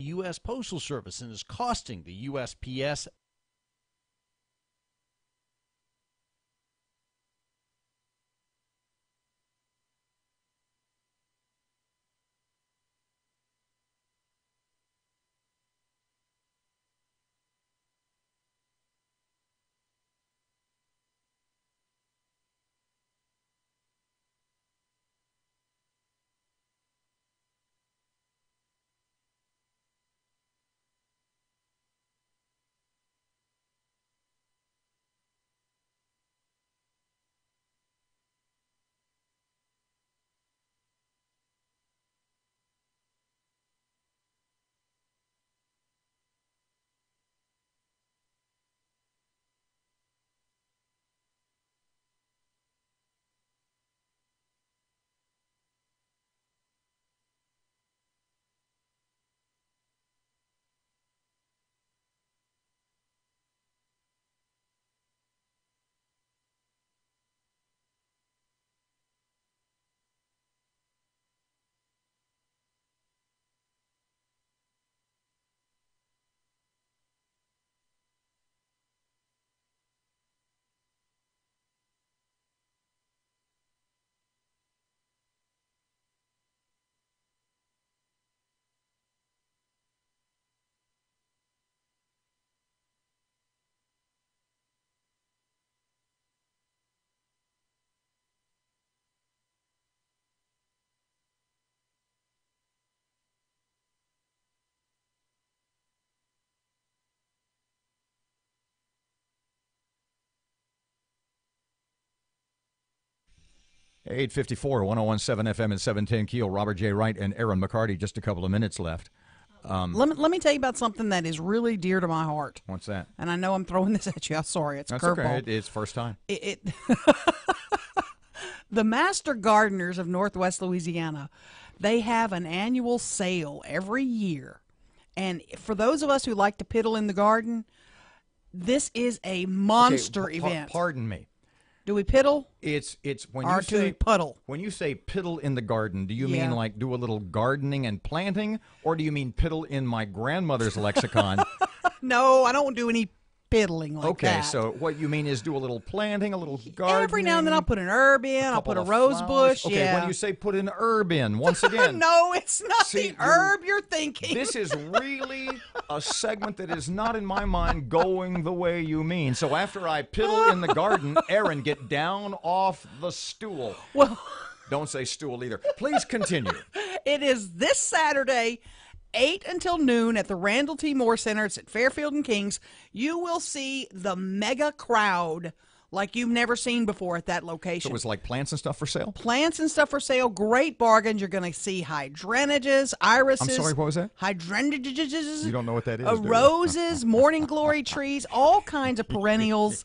U.S. Postal Service and is costing the USPS 854, 1017 FM and 710 Keel. Robert J. Wright and Erin McCarty. Just a couple of minutes left. Let me tell you about something that is really dear to my heart. What's that? And I know I'm throwing this at you. I'm sorry. It's a That's curveball. okay. It's first time. The Master Gardeners of Northwest Louisiana, they have an annual sale every year. And for those of us who like to piddle in the garden, this is a monster event. Pardon me. Do we piddle? It's when or you say do we puddle? When you say piddle in the garden, do you mean like do a little gardening and planting, or do you mean piddle in my grandmother's lexicon? No, I don't do any piddling like that. Okay, so what you mean is do a little planting, a little gardening. Every now and then I'll put an herb in. I'll put a rose bush. Okay, yeah. when you say put an herb in, once again. No, it's not the herb you're thinking. This is really a segment that is not in my mind going the way you mean. So after I piddle in the garden, Erin, get down off the stool. Well, don't say stool either. Please continue. It is this Saturday, 8 until noon at the Randall T. Moore Center. It's at Fairfield and Kings. You will see the mega crowd like you've never seen before at that location. So it was like plants and stuff for sale? Plants and stuff for sale. Great bargains. You're going to see hydrangeas, irises. I'm sorry, what was that? Hydrangeas. You don't know what that is, do you? Roses, morning glory trees, all kinds of perennials,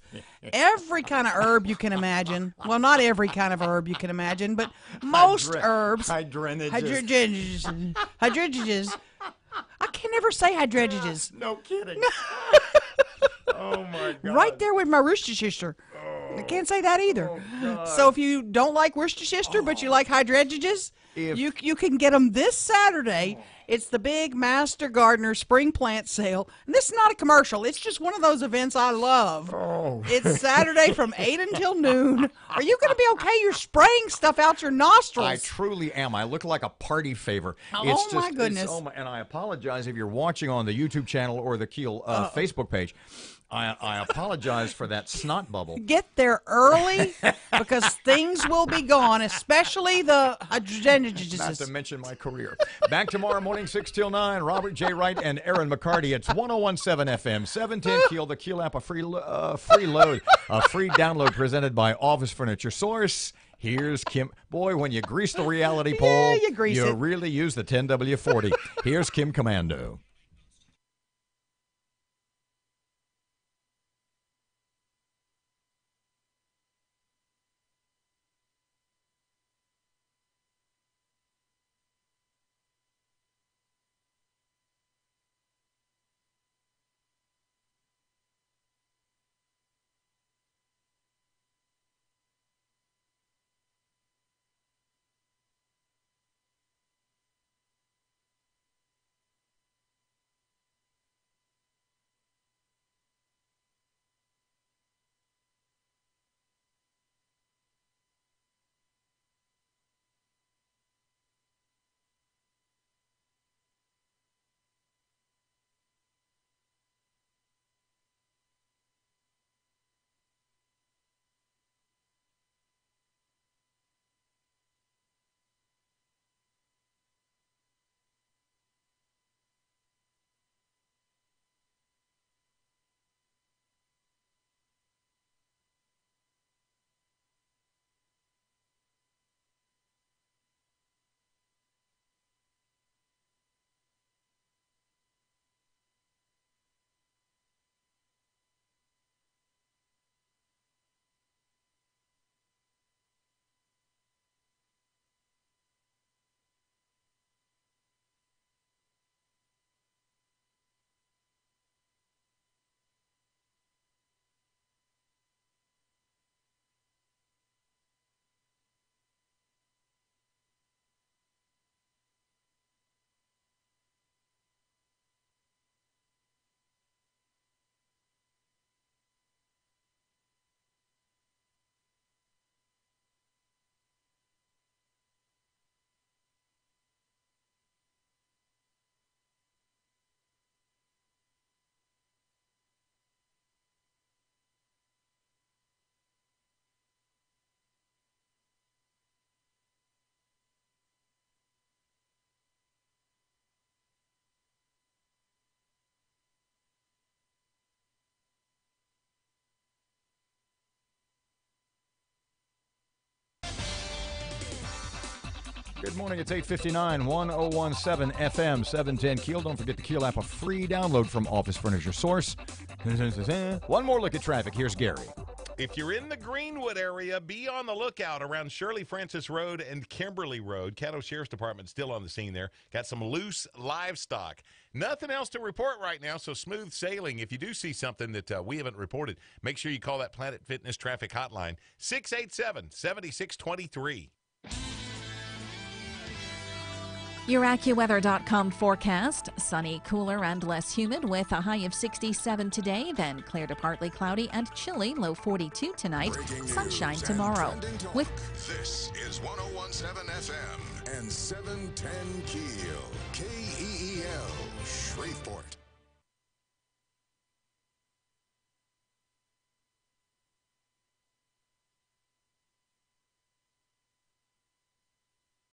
every kind of herb you can imagine. Well, not every kind of herb you can imagine, but most herbs. Hydrangeas. Hydrangeas. I can never say hydrangeas. No kidding. Oh, my God. Right there with my Worcestershire. I can't say that either. So if you don't like Worcestershire, but you like hydrangeas, you can get them this Saturday. It's the big Master Gardener Spring Plant Sale. And this is not a commercial. It's just one of those events I love. Oh. It's Saturday from 8 until noon. Are you going to be okay? You're spraying stuff out your nostrils. I truly am. I look like a party favor. Oh, my goodness. And I apologize if you're watching on the YouTube channel or the Keel Facebook page. I apologize for that snot bubble. Get there early because things will be gone, especially the hydrangeas. Not to mention my career. Back tomorrow morning, 6 till 9. Robert J. Wright and Erin McCarty. It's 1017 FM, 710 Keel. The Keel app, a free load, a free download presented by Office Furniture Source. Here's Kim. Boy, when you grease the reality pole, you grease it. really use the 10W40. Here's Kim Commando. Good morning. It's 8:59, 1017 FM, 710 KEEL. Don't forget the KEEL app, a free download from Office Furniture Source. One more look at traffic. Here's Gary. If you're in the Greenwood area, be on the lookout around Shirley Francis Road and Kimberly Road. Caddo Sheriff's Department still on the scene there. Got some loose livestock. Nothing else to report right now, so smooth sailing. If you do see something that we haven't reported, make sure you call that Planet Fitness traffic hotline, 687-7623. Your AccuWeather.com forecast. Sunny, cooler, and less humid with a high of 67 today, then clear to partly cloudy and chilly, low 42 tonight. Sunshine tomorrow. With This is 1017 FM and 710 KEEL. KEEL, Shreveport.